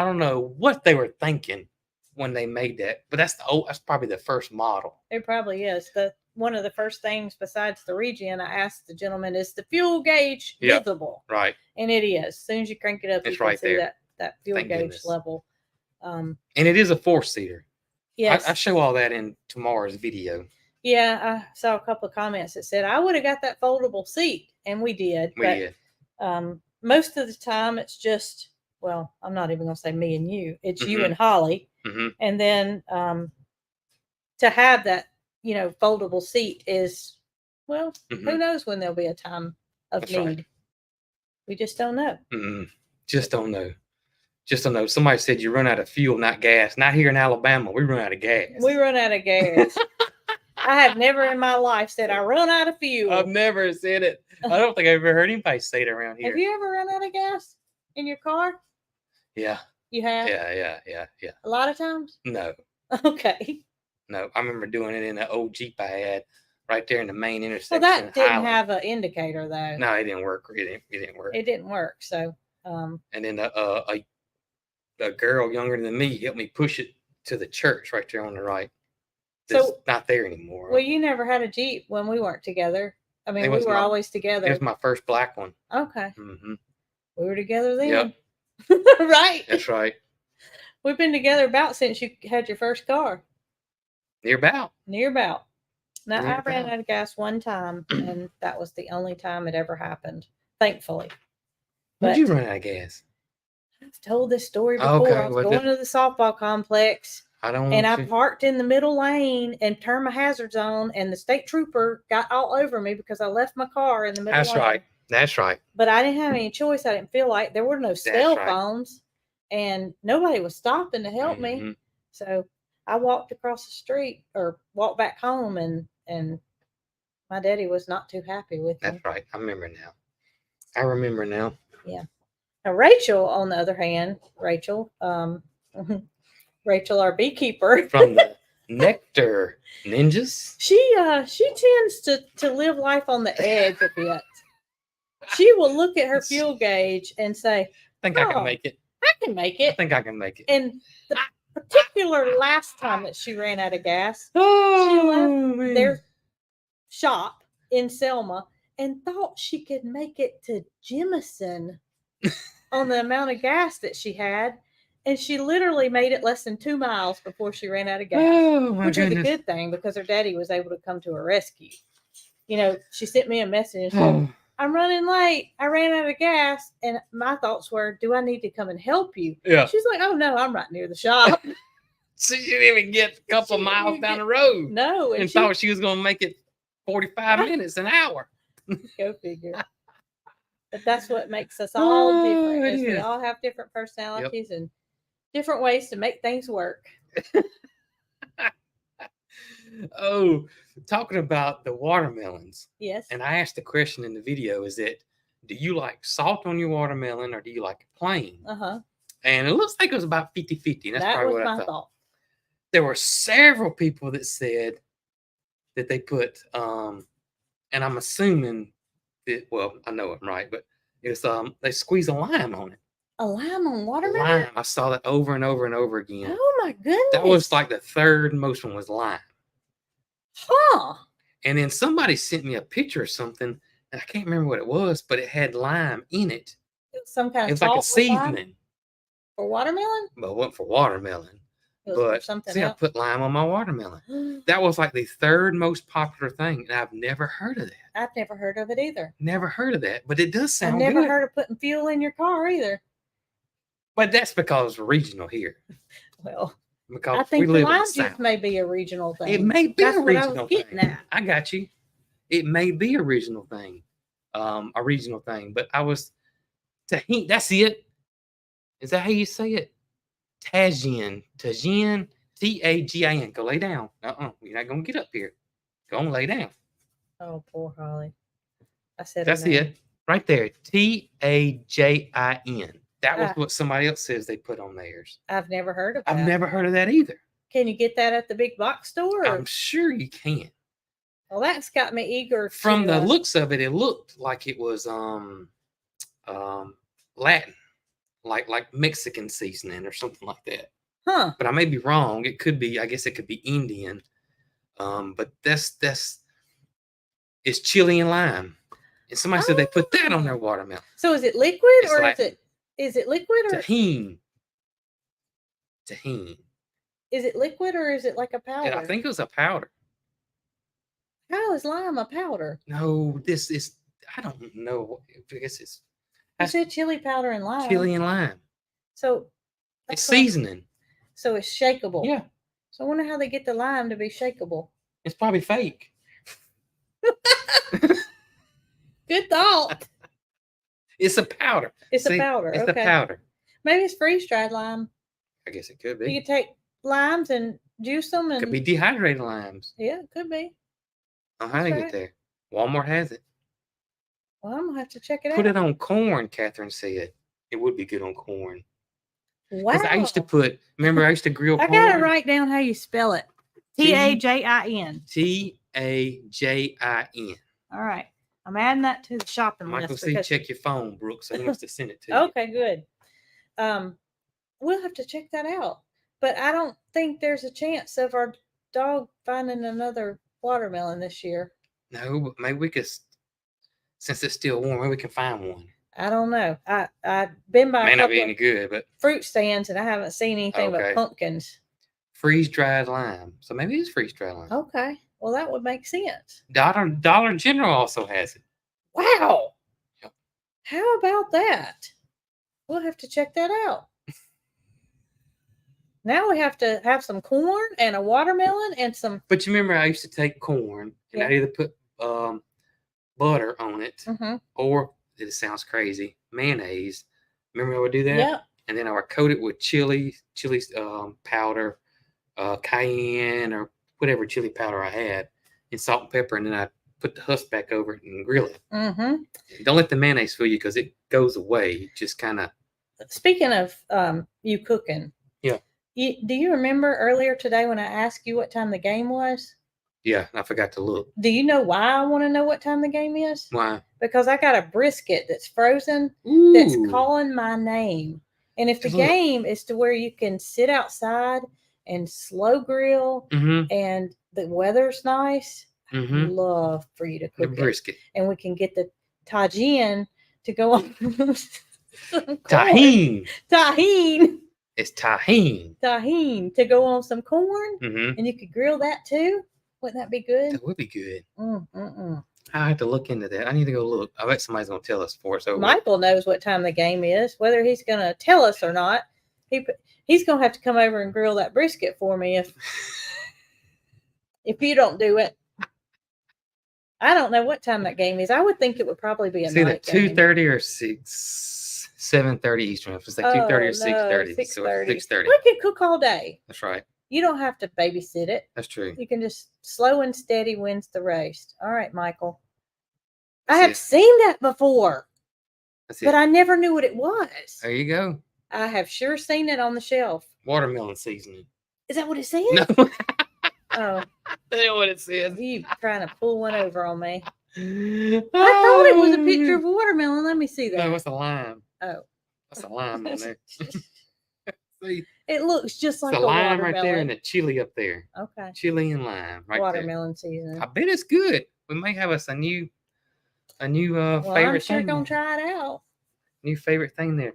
don't know what they were thinking when they made that, but that's probably the first model. It probably is. One of the first things besides the regen, I asked the gentleman, is the fuel gauge visible? Right. And it is. As soon as you crank it up, It's you can right see there. that fuel Thank gauge goodness. level. And it is a 4-seater. Yes. I show all that in tomorrow's video. Yeah, I saw a couple of comments that said I would have got that foldable seat, and we did. We did. Most of the time, it's just, well, I'm not even going to say me and you. It's you Mhm. and Holly. Mm-hmm. And then to have that, foldable seat is, well, Mhm. who knows when there'll be a time of That's need. right. We just don't know. Just don't know. Just don't know. Somebody said you run out of fuel, not gas. Not here in Alabama. We run out of gas. We run out of gas. I have never in my life said I run out of fuel. I've never said it. I don't think I've ever heard anybody say it around here. Have you ever run out of gas in your car? Yeah. You have? Yeah. A lot of times? No. Okay. No. I remember doing it in an old Jeep I had right there in the main Well, intersection. that didn't Highland. have an indicator, though. No, it didn't work. It didn't work. It didn't work. So, And then a girl younger than me helped me push it to the church right there on the right. It's So- not there anymore. well, you never had a Jeep when we weren't together. I mean, It we was were my- always It together. was my first black one. Okay. Mm-hmm. We were together then. Yep. Right. That's right. We've been together about since you had your first car. Near about. Near about. Now, Near I ran about. out of gas one time, and that was the only time it ever happened, thankfully. When But did you run out of gas? I've told this story before. Okay, I was well, going to the softball complex, I don't and want I to. parked in the middle lane and turned my hazards on, and the state trooper got all over me because I left my car in the middle That's lane. right. That's right. But I didn't have any choice. I didn't feel like there were no cell right. phones, and nobody was stopping to help me. Mhm. So I walked across the street or walked back home, and my daddy was not too happy with me. That's right. I remember now. Now Rachel, on the other hand, Rachel, our beekeeper, From the Nectar Ninjas. she tends to live life on the edge a bit. She will look at her fuel gauge and say, think I can Oh. make it. I can make I it. think I can make it. And the particular last time that she ran out of gas, she Oh, left their shop in Selma and thought she could make it to Jemison on the amount of gas that she had. And she literally made it less than 2 miles before she ran out of gas, Oh, my which was a goodness. good thing because her daddy was able to come to her rescue. You know, she sent me a message and said, Oh, I'm running late. I ran out of gas. And my thoughts were, do I need to come and help you? yeah. She's like, oh, no, I'm right near the shop. So you didn't even get a couple She miles didn't down get- the road No. and thought she was going to make it 45 minutes, an hour. Go figure. But that's what makes us all different. it Is we is. all have different personalities and different ways to make things work. Oh, talking about the watermelons. Yes. And I asked the question in the video, is that, do you like salt on your watermelon or do you like it plain? Uh-huh. And it looks like it was about 50-50. That's That probably was what I my thought. thought. There were several people that said that they put, and I'm assuming that, well, I know I'm right, but it's they squeeze a lime on it. A lime on watermelon? Lime. I saw that over and over and over again. Oh my goodness. That was like the third most one was lime. Huh. And then somebody sent me a picture of something, and I can't remember what it was, but it had lime in it. Some kind It of was like a salt with lime seasoning. for watermelon? But it wasn't for watermelon. It was for But something see, I else. put lime on my watermelon. That was like the third most popular thing, and I've never heard of that. I've never heard of it either. Never heard of that, but it does sound I've never good. heard of putting fuel in your car either. But that's because it's regional here. Well, Because I think we the live in lime the juice South. may be a regional thing. It may be That's a what I was regional getting thing. at. I got you. It may be a regional thing. A regional thing. But I was Tajin. That's it. Is that how you say it? Tajin. Tajin. Tagin. Go lay down. You're not gonna get up here. Go and lay down. Oh, poor Holly. I said That's her name. it. Right there. Tajin. That was Ah. what somebody else says they put on theirs. I've never heard of that. I've never heard of that either. Can you get that at the big box store? I'm sure you can. Well, that's got me eager. From to, the looks of it, it looked like it was Latin, like Mexican seasoning or something like that. Huh. But I may be wrong. It could be. I guess it could be Indian. But that's it's chili and lime. And somebody said they put that on their watermelon. So is it liquid It's or Latin. is it liquid or Tajin. is it liquid or is it like a powder? And I think it was a powder. How is lime a powder? No, this is. I don't know. I guess it's You said chili powder and lime. chili and lime. So It's that's what I- seasoning. So it's shakeable. Yeah, So I wonder how they get the lime to be shakeable. it's probably fake. Good thought. It's a powder. It's See, a powder. It's Okay. the powder. Maybe it's freeze dried lime. I guess it could You be. could take limes and juice them and Could be dehydrated limes. yeah, it could be. How they That's get right. there? Walmart has it. Well, I'm gonna have to check it Put out. it on corn, Catherine said. It would be good on corn. Wow. Because I used to put, remember I used to grill I corn? gotta write down how you spell it. Tajin. Tajin. All right. I'm adding that to the shopping Michael list. C, because- check your phone, Brooks. He must have sent it to you. Okay, good. We'll have to check that out. But I don't think there's a chance of our dog finding another watermelon this year. No, but maybe we could, since it's still warm, maybe we can find one. I don't know. I've been by May a not couple be of any good, but fruit stands and I haven't seen anything Okay. but pumpkins. freeze-dried lime. So maybe it's freeze-dried lime. Okay. Well, that would make sense. Dollar General also has it. Wow. Yep. How about that? We'll have to check that out. Now we have to have some corn and a watermelon and some. But you remember I used to take corn and Yeah. I'd either put butter on it Mm-hmm. or, it sounds crazy, mayonnaise. Remember I would do that? Yep. And then I would coat it with chili powder, cayenne or whatever chili powder I had, and salt and pepper, and then I put the husk back over it and grill it. Mm-hmm. Don't let the mayonnaise fool you because it goes away. It just kind of. Speaking of you cooking. Yeah. Do you remember earlier today when I asked you what time the game was? Yeah, I forgot to look. Do you know why I want to know what time the game is? Why? Because I got a brisket that's frozen Ooh. that's calling my name. And if the Look. game is to where you can sit outside and slow grill and the weather's nice, I'd love for you to The cook it. brisket. And we can get the Tajin to go on some corn. Tajin. Tajin. It's Tajin. Tajin to go on some corn. And you could grill that too. Wouldn't that be good? That would be good. I have to look into that. I need to go look. I bet somebody's going to tell us for it. So Michael knows what time the game is. Whether he's going to tell us or not, he's going to have to come over and grill that brisket for me if you don't do it. I don't know what time that game is. I would think it would probably be a night game. 2:30 or 7:30 Eastern. If it's like 2:30 or 6:30. 6:30. We can cook all day. That's right. You don't have to babysit it. That's true. You can just slow and steady wins the race. All right, Michael. I have seen that before, but I never knew what it was. There you go. I have sure seen it on the shelf. Watermelon seasoning. Is that what it says? No. Oh. That's not what it says. You trying to pull one over on me. I thought it was a picture of a watermelon. Let me see that. No, it's a lime. Oh. That's a lime on there. See? It looks just like the a lime watermelon. right there and the chili up there. Okay. Chili and lime right watermelon season. I bet it's good. We may have us a new well, favorite I'm sure thing. gonna try it out. New favorite thing there.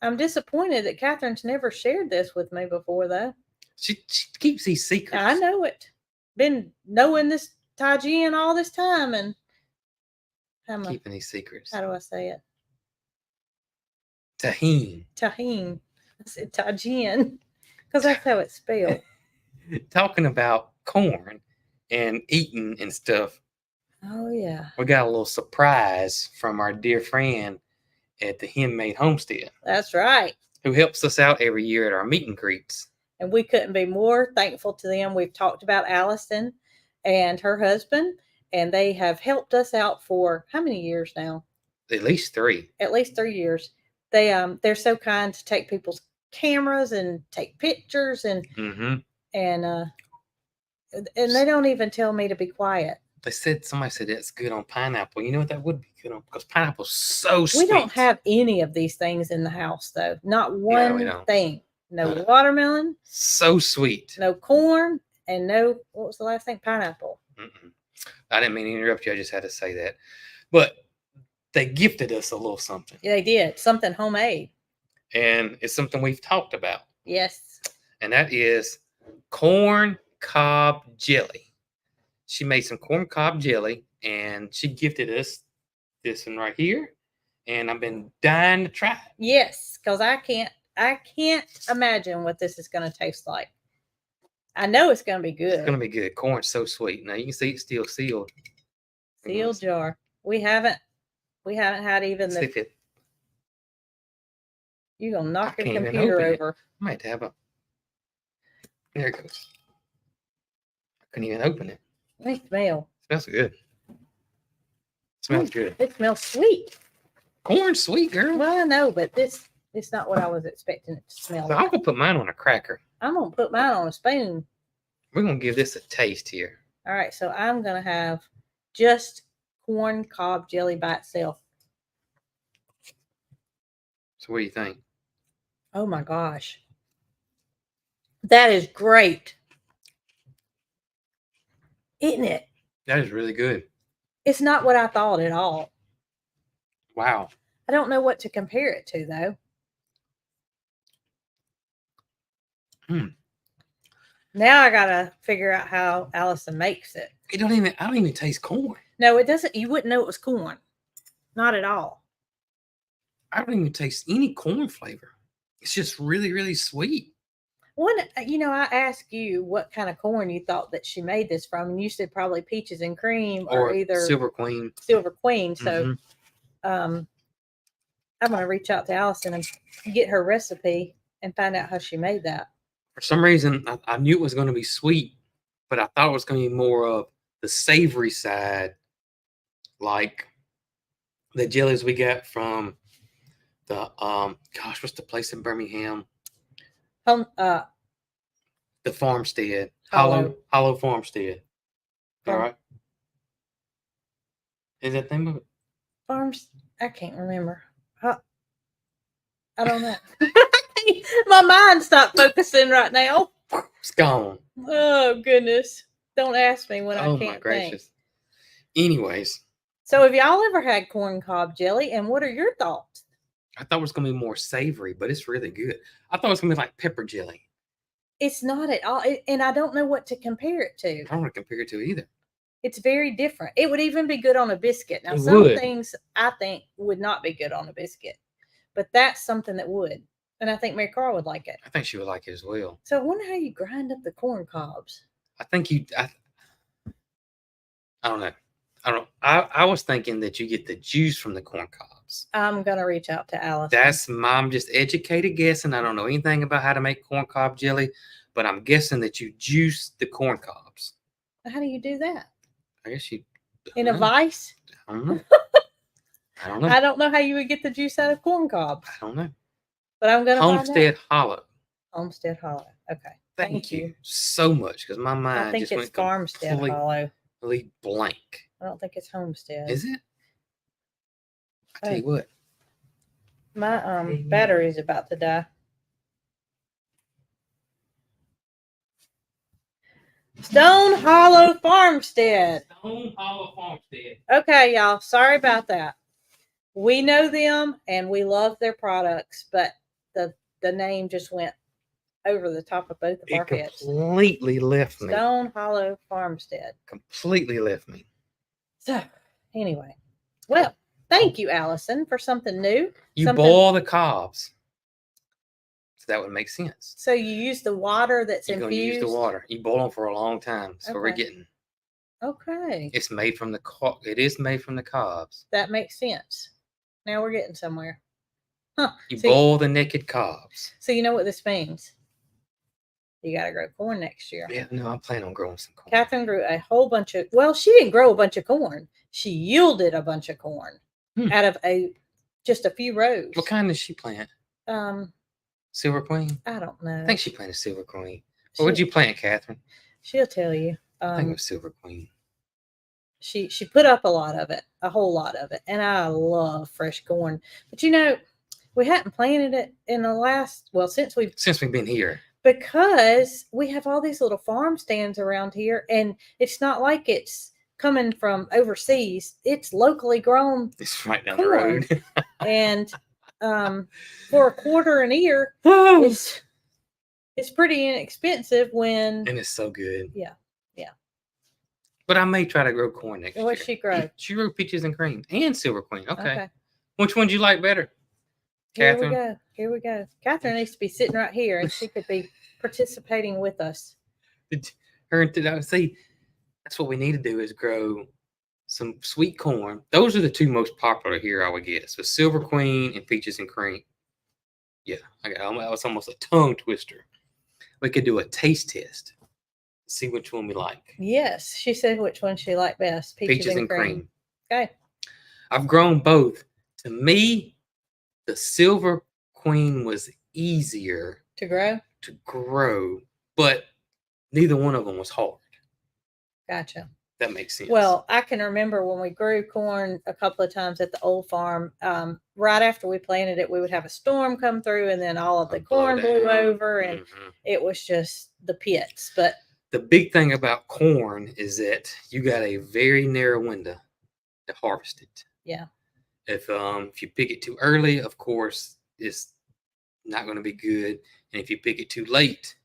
I'm disappointed that Catherine's never shared this with me before, though. She keeps these secrets. I know it. Been knowing this Tajin all this time, and keeping these secrets. How do I say it? Tajin. Tajin. I said Tajin because that's how it's spelled. Talking about corn and eating and stuff. Oh yeah. We got a little surprise from our dear friend at the Handmade Homestead. That's right. Who helps us out every year at our meet and greets. And we couldn't be more thankful to them. We've talked about Allison and her husband, and they have helped us out for how many years now? At least 3. At least 3 years. They're so kind to take people's cameras and take pictures and they don't even tell me to be quiet. Somebody said that's good on pineapple. You know what that would be good on? Because pineapple's so sweet. We don't have any of these things in the house though. Not one thing. No watermelon. So sweet. No corn and no, what was the last thing? Pineapple. I didn't mean to interrupt you. I just had to say that. But they gifted us a little something. Yeah, they did. Something homemade. And it's something we've talked about. Yes. And that is corn cob jelly. She made some corn cob jelly and she gifted us this one right here. And I've been dying to try it. Yes, because I can't imagine what this is going to taste like. I know it's going to be good. It's going to be good. Corn's so sweet. Now you can see it's still sealed. Sealed jar. We haven't had even the. You're going to knock your computer over. I might have a. There it goes. I couldn't even open it. It smells. Smells good. Smells good. It smells sweet. Corn's sweet, girl. Well, I know, but it's not what I was expecting it to smell like. I'm going to put mine on a cracker. I'm going to put mine on a spoon. We're going to give this a taste here. All right, so I'm going to have just corn cob jelly by itself. So what do you think? Oh my gosh. That is great. Isn't it? That is really good. It's not what I thought at all. Wow. I don't know what to compare it to though. Now I gotta figure out how Allison makes it. I don't even taste corn. No, it doesn't. You wouldn't know it was corn. Not at all. I don't even taste any corn flavor. It's just really, really sweet. I asked you what kind of corn you thought that she made this from, and you said probably peaches and cream or either Silver Queen. Silver Queen. So, I'm gonna reach out to Allison and get her recipe and find out how she made that. For some reason, I knew it was going to be sweet, but I thought it was going to be more of the savory side, like the jellies we got from the what's the place in Birmingham? The Farmstead, Hollow Hollow Farmstead. All right. Is that the name of it? Farms. I can't remember. I don't know. My mind stopped focusing right now. It's gone. Oh goodness! Don't ask me when I Oh can't my think. gracious. Anyways, So, have y'all ever had corn cob jelly, and what are your thoughts? I thought it was gonna be more savory, but it's really good. I thought it was gonna be like pepper jelly. It's not at all, and I don't know what to compare it to. I don't want to compare it to it either. It's very different. It would even be good on a biscuit. Now, It some would. things I think would not be good on a biscuit, but that's something that would. And I think Mary Carl would like it. I think she would like it as well. So I wonder how you grind up the corn cobs. I think you. I don't know. I was thinking that you get the juice from the corn cobs. I'm gonna reach out to Alice. That's I'm just educated guessing. I don't know anything about how to make corn cob jelly, but I'm guessing that you juice the corn cobs. How do you do that? I guess you. In a vice? I don't know. I don't know. I don't know how you would get the juice out of corn cobs. I don't know. But I'm gonna Homestead Hollow. Homestead Hollow. Okay. Thank you so much, because my mind I think just it's went Farmstead Hollow. completely blank. I don't think it's Homestead. Is it? I tell you what. My battery's about to die. Stone Hollow Farmstead. Stone Hollow Farmstead. Okay, y'all. Sorry about that. We know them and we love their products, but the name just went over the top of both of our heads. Completely left me. Stone Hollow Farmstead. Completely left me. So, anyway, well, thank you, Allison, for something new. You boil the cobs. So that would make sense. So you use the water that's You're infused? going to use the water. You boil them for a long time. So we're getting. Okay. It's made from the It is made from the cobs. That makes sense. Now we're getting somewhere. Huh. You boil the naked cobs. So you know what this means? You got to grow corn next year. Yeah, no, I'm planning on growing some corn. Catherine grew a whole bunch of, well, she didn't grow a bunch of corn. She yielded a bunch of corn out of just a few rows. What kind does she plant? Silver Queen? I don't know. I think she planted Silver Queen. What would you plant, Catherine? She'll tell you. I think it was Silver Queen. She put up a lot of it, a whole lot of it. And I love fresh corn. But we hadn't planted it in the last, since we've been here. Because we have all these little farm stands around here, and it's not like it's coming from overseas. It's locally grown. It's right down the road. And for a quarter an ear, it's pretty inexpensive when. And it's so good. Yeah. But I may try to grow corn next year. What'd she grow? She grew peaches and cream and Silver Queen. Okay. Which one do you like better? Catherine? Here we go. Catherine needs to be sitting right here, and she could be participating with us. See, that's what we need to do is grow some sweet corn. Those are the two most popular here, I would guess. So Silver Queen and peaches and cream. Yeah, that was almost a tongue twister. We could do a taste test. See which one we like. Yes, she said which one she liked best. Peaches and cream. Okay. I've grown both. To me, the Silver Queen was easier to grow, but neither one of them was hard. Gotcha. That makes sense. Well, I can remember when we grew corn a couple of times at the old farm. Right after we planted it, we would have a storm come through, and then all of the corn blew over, and it was just the pits. But the big thing about corn is that you got a very narrow window to harvest it. Yeah. If you pick it too early, of course, it's not going to be good. And if you pick it too late,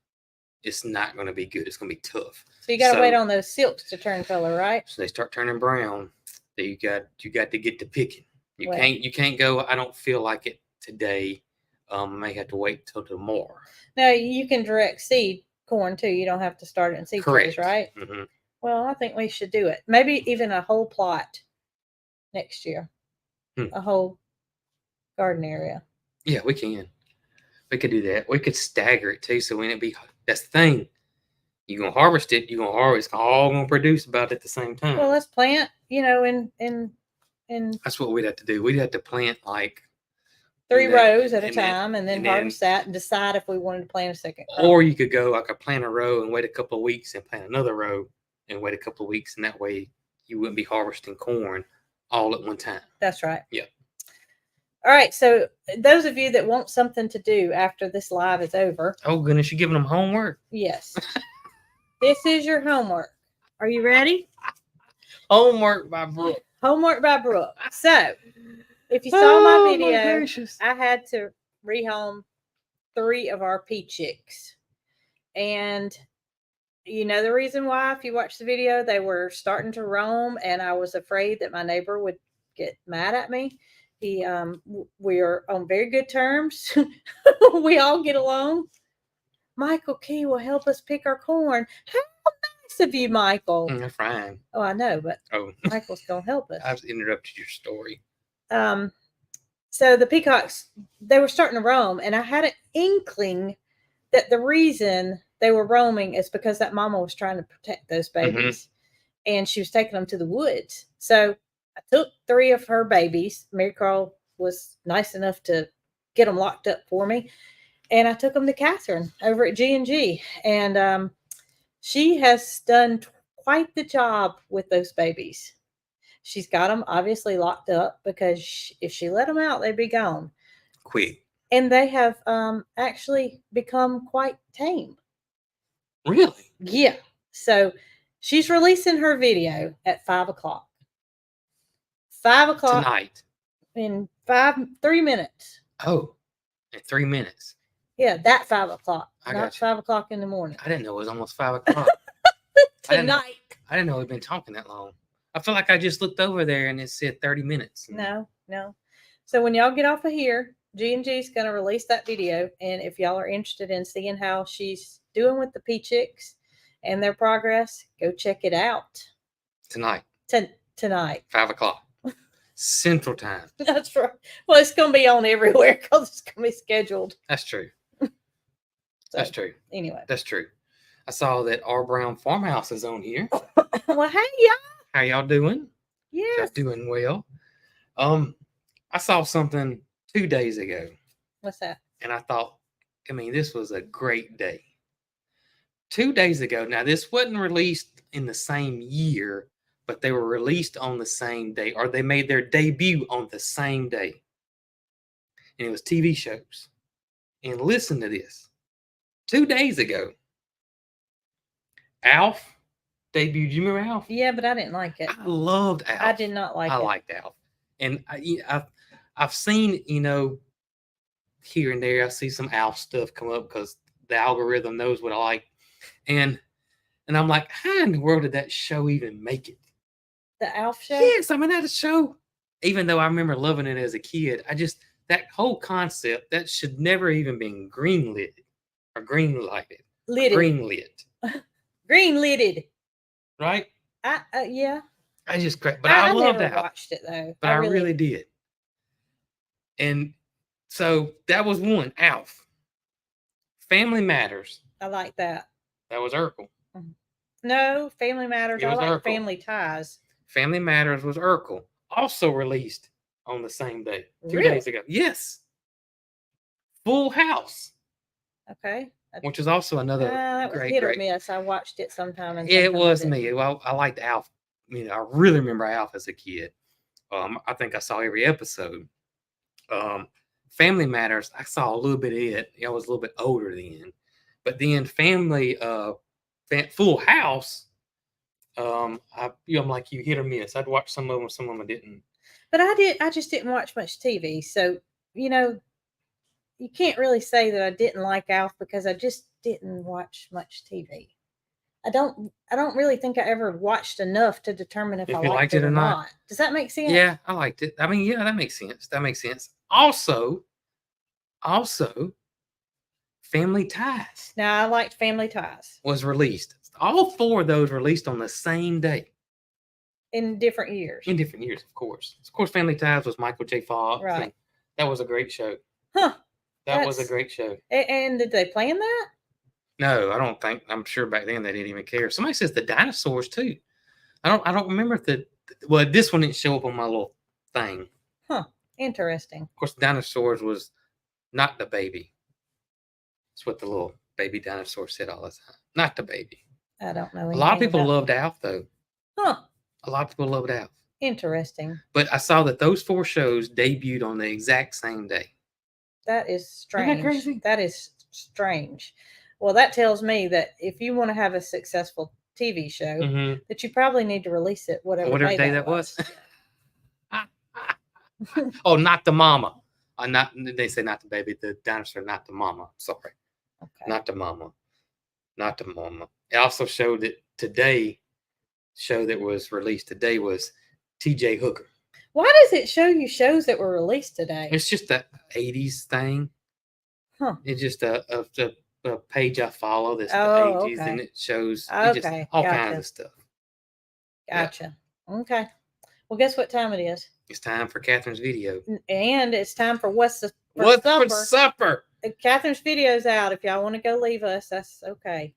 it's not going to be good. It's going to be tough. So you got to wait on those silks to turn color, right? So they start turning brown. So you got to get to picking. You can't go, I don't feel like it today. I may have to wait till tomorrow. Now you can direct seed corn too. You don't have to start it in seed trays, right? Mm-hmm. Well, I think we should do it. Maybe even a whole plot next year. A whole garden area. Yeah, we can. We could do that. We could stagger it too. So when that's the thing. You're going to harvest it. It's all going to produce about at the same time. Well, let's plant, in. That's what we'd have to do. We'd have to plant like 3 rows at a time and then harvest that and decide if we wanted to plant a second row. Or you could go, I could plant a row and wait a couple of weeks and plant another row and wait a couple of weeks, and that way you wouldn't be harvesting corn all at one time. That's right. Yep. All right. So those of you that want something to do after this live is over, Oh goodness, you're giving them homework? yes, this is your homework. Are you ready? Homework by Brooke. Homework by Brooke. So if you saw my Oh, video, gracious. I had to rehome 3 of our pea chicks. And you know the reason why, if you watch the video, they were starting to roam, and I was afraid that my neighbor would get mad at me. We are on very good terms. We all get along. Michael Key will help us pick our corn. How nice of you, Michael. I'm fine. Oh, I know, but Oh, Michael's gonna help us. I've interrupted your story. So the peacocks, they were starting to roam, and I had an inkling that the reason they were roaming is because that mama was trying to protect those babies, and she was taking them to the woods. So I took 3 of her babies. Mary Carl was nice enough to get them locked up for me, and I took them to Catherine over at G&G, and she has done quite the job with those babies. She's got them obviously locked up because if she let them out, they'd be gone. Quick. And they have actually become quite tame. Really? Yeah. So she's releasing her video at 5 o'clock. 5 o'clock Tonight. in 3 minutes. Oh, in 3 minutes. Yeah, that 5 o'clock, I not got you. 5 o'clock in the morning. I didn't know it was almost 5 o'clock. Tonight. I didn't know we'd been talking that long. I feel like I just looked over there and it said 30 minutes. No. So when y'all get off of here, G&G's going to release that video. And if y'all are interested in seeing how she's doing with the pea chicks and their progress, go check it out. Tonight. Tonight. 5 o'clock. Central Time. That's right. Well, it's going to be on everywhere because it's going to be scheduled. That's true. So, That's true. Anyway. That's true. I saw that R. Brown Farmhouse is on here. Well, hey, y'all. How y'all doing? Yes. Y'all doing well. I saw something 2 days ago. What's that? And I thought, this was a great day. 2 days ago. Now, this wasn't released in the same year, but they were released on the same day, or they made their debut on the same day. And it was TV shows. And listen to this. 2 days ago, Alf debuted. Do you remember Alf? Yeah, but I didn't like it. I loved Alf. I did not like it. I liked Alf. And I've seen, here and there, I see some Alf stuff come up because the algorithm knows what I like. And I'm like, how in the world did that show even make it? The Alf show? Yes, that show. Even though I remember loving it as a kid, that whole concept, that should never even been greenlit or greenlighted. Greenlit. Green-lidded. Right? Yeah. I loved never Alf. watched it though. But I really did. And so that was one, Alf. Family Matters. I like that. That was Urkel. No, Family Matters. I like Urkel. Family Ties. Family Matters was Urkel. Also released on the same day. 2 Really? days ago. Yes. Full House. Okay. Which is also another that was hit or miss. I watched it sometime. And it was me. Well, I liked Alf. I really remember Alf as a kid. I think I saw every episode. Family Matters, I saw a little bit of it. I was a little bit older then. But then Full House, I'm like you, hit or miss. I'd watch some of them, some of them I didn't. But I just didn't watch much TV. So, you can't really say that I didn't like Alf because I just didn't watch much TV. I don't really think I ever watched enough to determine if I liked it or not. Does that make sense? Yeah, I liked it. Yeah, that makes sense. Also, Family Ties. Now, I liked Family Ties. Was released. All 4 of those released on the same day. In different years. Of course. Of course, Family Ties was Michael J. Fox. Right. That was a great show. Huh. That was a great show. And did they plan that? No, I don't think. I'm sure back then they didn't even care. Somebody says the dinosaurs too. I don't remember if this one didn't show up on my little thing. Huh. Interesting. Of course, the dinosaurs was not the baby. That's what the little baby dinosaur said all the time. Not the baby. I don't know A lot of anything people about. loved Alf, though. Huh. A lot of people loved Alf. Interesting. But I saw that those 4 shows debuted on the exact same day. That is Isn't that strange. crazy? That is strange. Well, that tells me that if you want to have a successful TV show, Mm-hmm. that you probably need to release it whatever day that was. Oh, not the mama. Not they say not the baby. The dinosaur, not the mama. Sorry, Okay. not the mama. Not the mama. It also showed that today, show that was released today was T.J. Hooker. Why does it show you shows that were released today? It's just the 80s thing. Huh. It's just a page I follow that's the Oh, 80s, okay. and it shows Okay, all gotcha. kinds of stuff. Gotcha. Yeah. Okay. Well, guess what time it is? It's time for Catherine's video. And it's time for What's for supper? Catherine's video's out. If y'all want to go leave us, that's okay.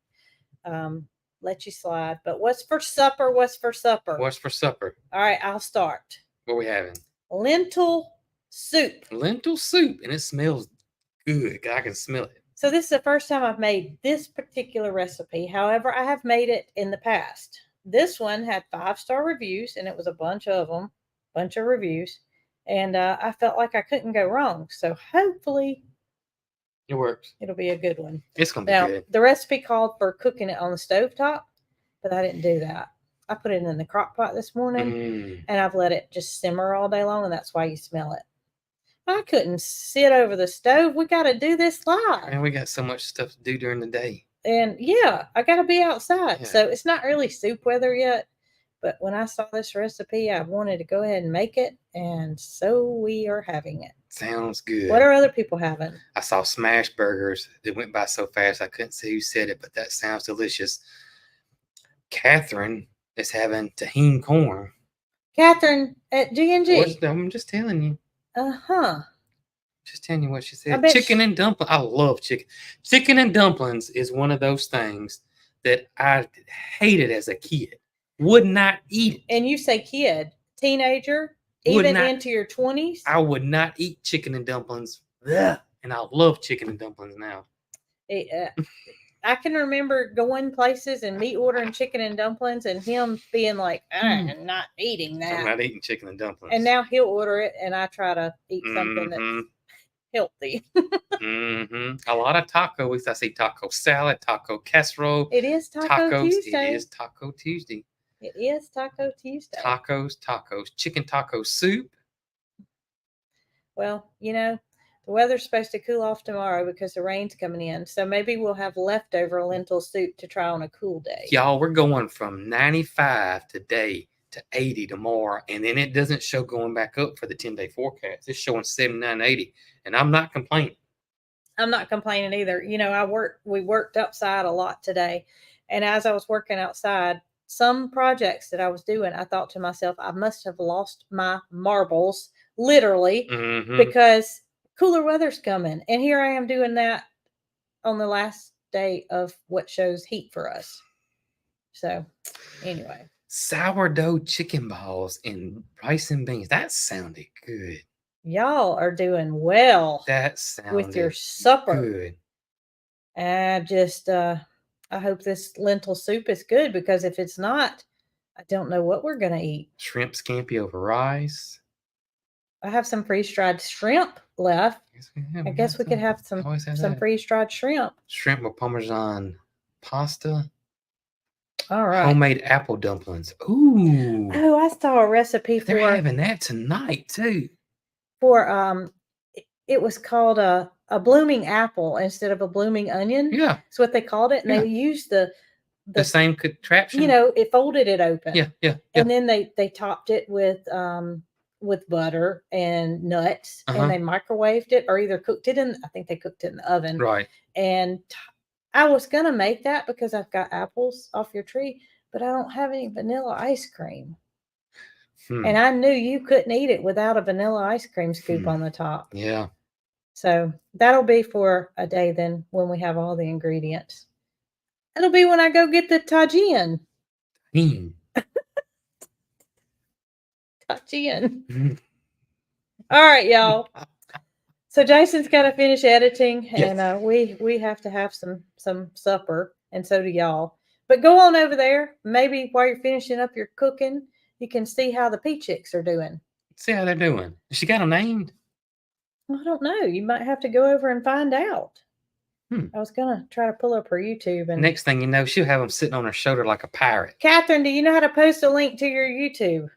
Let you slide. But what's for supper? What's for supper? What's for supper? All right, I'll start. What are we having? Lentil soup. Lentil soup, and it smells good. I can smell it. So this is the first time I've made this particular recipe. However, I have made it in the past. This one had 5-star reviews, and it was a bunch of reviews. And I felt like I couldn't go wrong. So hopefully it works. It'll be a good one. It's going to be good. The recipe called for cooking it on the stovetop, but I didn't do that. I put it in the crock pot this morning, and I've let it just simmer all day long, and that's why you smell it. I couldn't sit over the stove. We got to do this live. And we got so much stuff to do during the day. And yeah, I got to be outside. Yeah. So it's not really soup weather yet. But when I saw this recipe, I wanted to go ahead and make it. And so we are having it. Sounds good. What are other people having? I saw smash burgers. It went by so fast I couldn't see who said it, but that sounds delicious. Catherine is having tahini corn. Catherine at G&G. I'm just telling you. Uh-huh. Just telling you what she said. Chicken and dumplings. I love chicken. Chicken and dumplings is one of those things that I hated as a kid. Would not eat it. And you say kid, teenager, even into your 20s? I would not eat chicken and dumplings. Ugh. And I love chicken and dumplings now. I can remember going places and me ordering chicken and dumplings and him being like, I'm not eating that. I'm not eating chicken and dumplings. And now he'll order it and I try to eat something that's healthy. A lot of tacos. I see taco salad, taco casserole. It is Taco Tuesday. It is Taco Tuesday. It is Taco Tuesday. Tacos. Chicken taco soup. Well, the weather's supposed to cool off tomorrow because the rain's coming in. So maybe we'll have leftover lentil soup to try on a cool day. Y'all, we're going from 95 today to 80 tomorrow. And then it doesn't show going back up for the 10-day forecast. It's showing 79, 80. And I'm not complaining. I'm not complaining either. We worked outside a lot today. And as I was working outside, some projects that I was doing, I thought to myself, I must have lost my marbles, literally, because cooler weather's coming. And here I am doing that on the last day of what shows heat for us. So, anyway. Sourdough chicken balls and rice and beans. That sounded good. Y'all are doing well. That sounded with your supper. Good. I hope this lentil soup is good because if it's not, I don't know what we're going to eat. Shrimp scampi over rice. I have some freeze-dried shrimp left. I guess we could have some freeze-dried shrimp. Shrimp with Parmesan pasta. All right. Homemade apple dumplings. Ooh. Oh, I saw a recipe for. They're having that tonight too. For it was called a blooming apple instead of a blooming onion. Yeah, that's what they called it. And they used the same contraption. It folded it open. Yeah. And then they topped it with butter and nuts, and they microwaved it or either cooked it in. I think they cooked it in the oven. Right. And I was gonna make that because I've got apples off your tree, but I don't have any vanilla ice cream. And I knew you couldn't eat it without a vanilla ice cream scoop on the top. Yeah. So that'll be for a day then when we have all the ingredients. It'll be when I go get the Tajin. Tajin. All right, y'all. So Jason's got to finish editing, and we have to have some supper, and so do y'all. But go on over there. Maybe while you're finishing up your cooking, you can see how the pea chicks are doing. See how they're doing. She got them named? I don't know. You might have to go over and find out. Hmm. I was going to try to pull up her YouTube. And Next thing you know, she'll have them sitting on her shoulder like a pirate. Catherine, do you know how to post a link to your YouTube?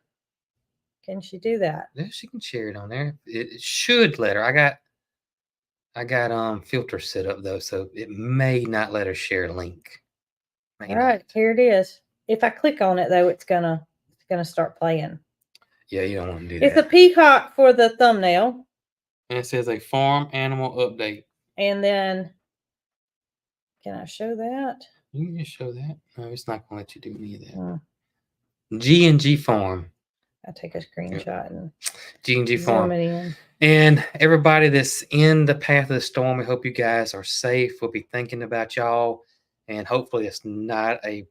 Can she do that? Yeah, she can share it on there. It should let her. I got filters set up though, so it may not let her share a link. All right, here it is. If I click on it though, it's gonna start playing. Yeah, you don't want to do that. It's a peacock for the thumbnail. And it says a farm animal update. And then, can I show that? You can just show that. No, it's not gonna let you do any of that. Oh. G&G Farm. I take a screenshot and G&G zoom Farm. it in. And everybody that's in the path of the storm, we hope you guys are safe. We'll be thinking about y'all, and hopefully it's not a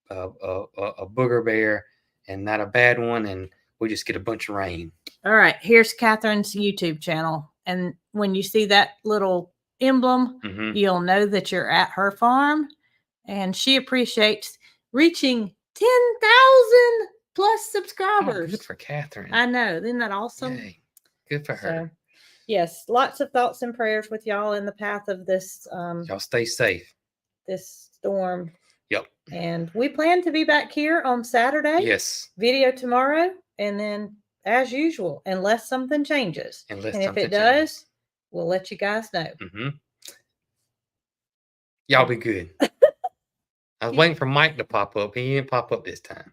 booger bear and not a bad one, and we just get a bunch of rain. All right, here's Catherine's YouTube channel, and when you see that little emblem, you'll know that you're at her farm, and she appreciates reaching 10,000 plus subscribers. Oh, good for Catherine. I know, isn't that awesome? Yay. Good for her. So, yes, lots of thoughts and prayers with y'all in the path of this. Y'all stay safe. This storm. Yep. And we plan to be back here on Saturday. Yes. Video tomorrow, and then as usual, unless something changes. And if it does, we'll let you guys know. Y'all be good. I was waiting for Mike to pop up. He didn't pop up this time.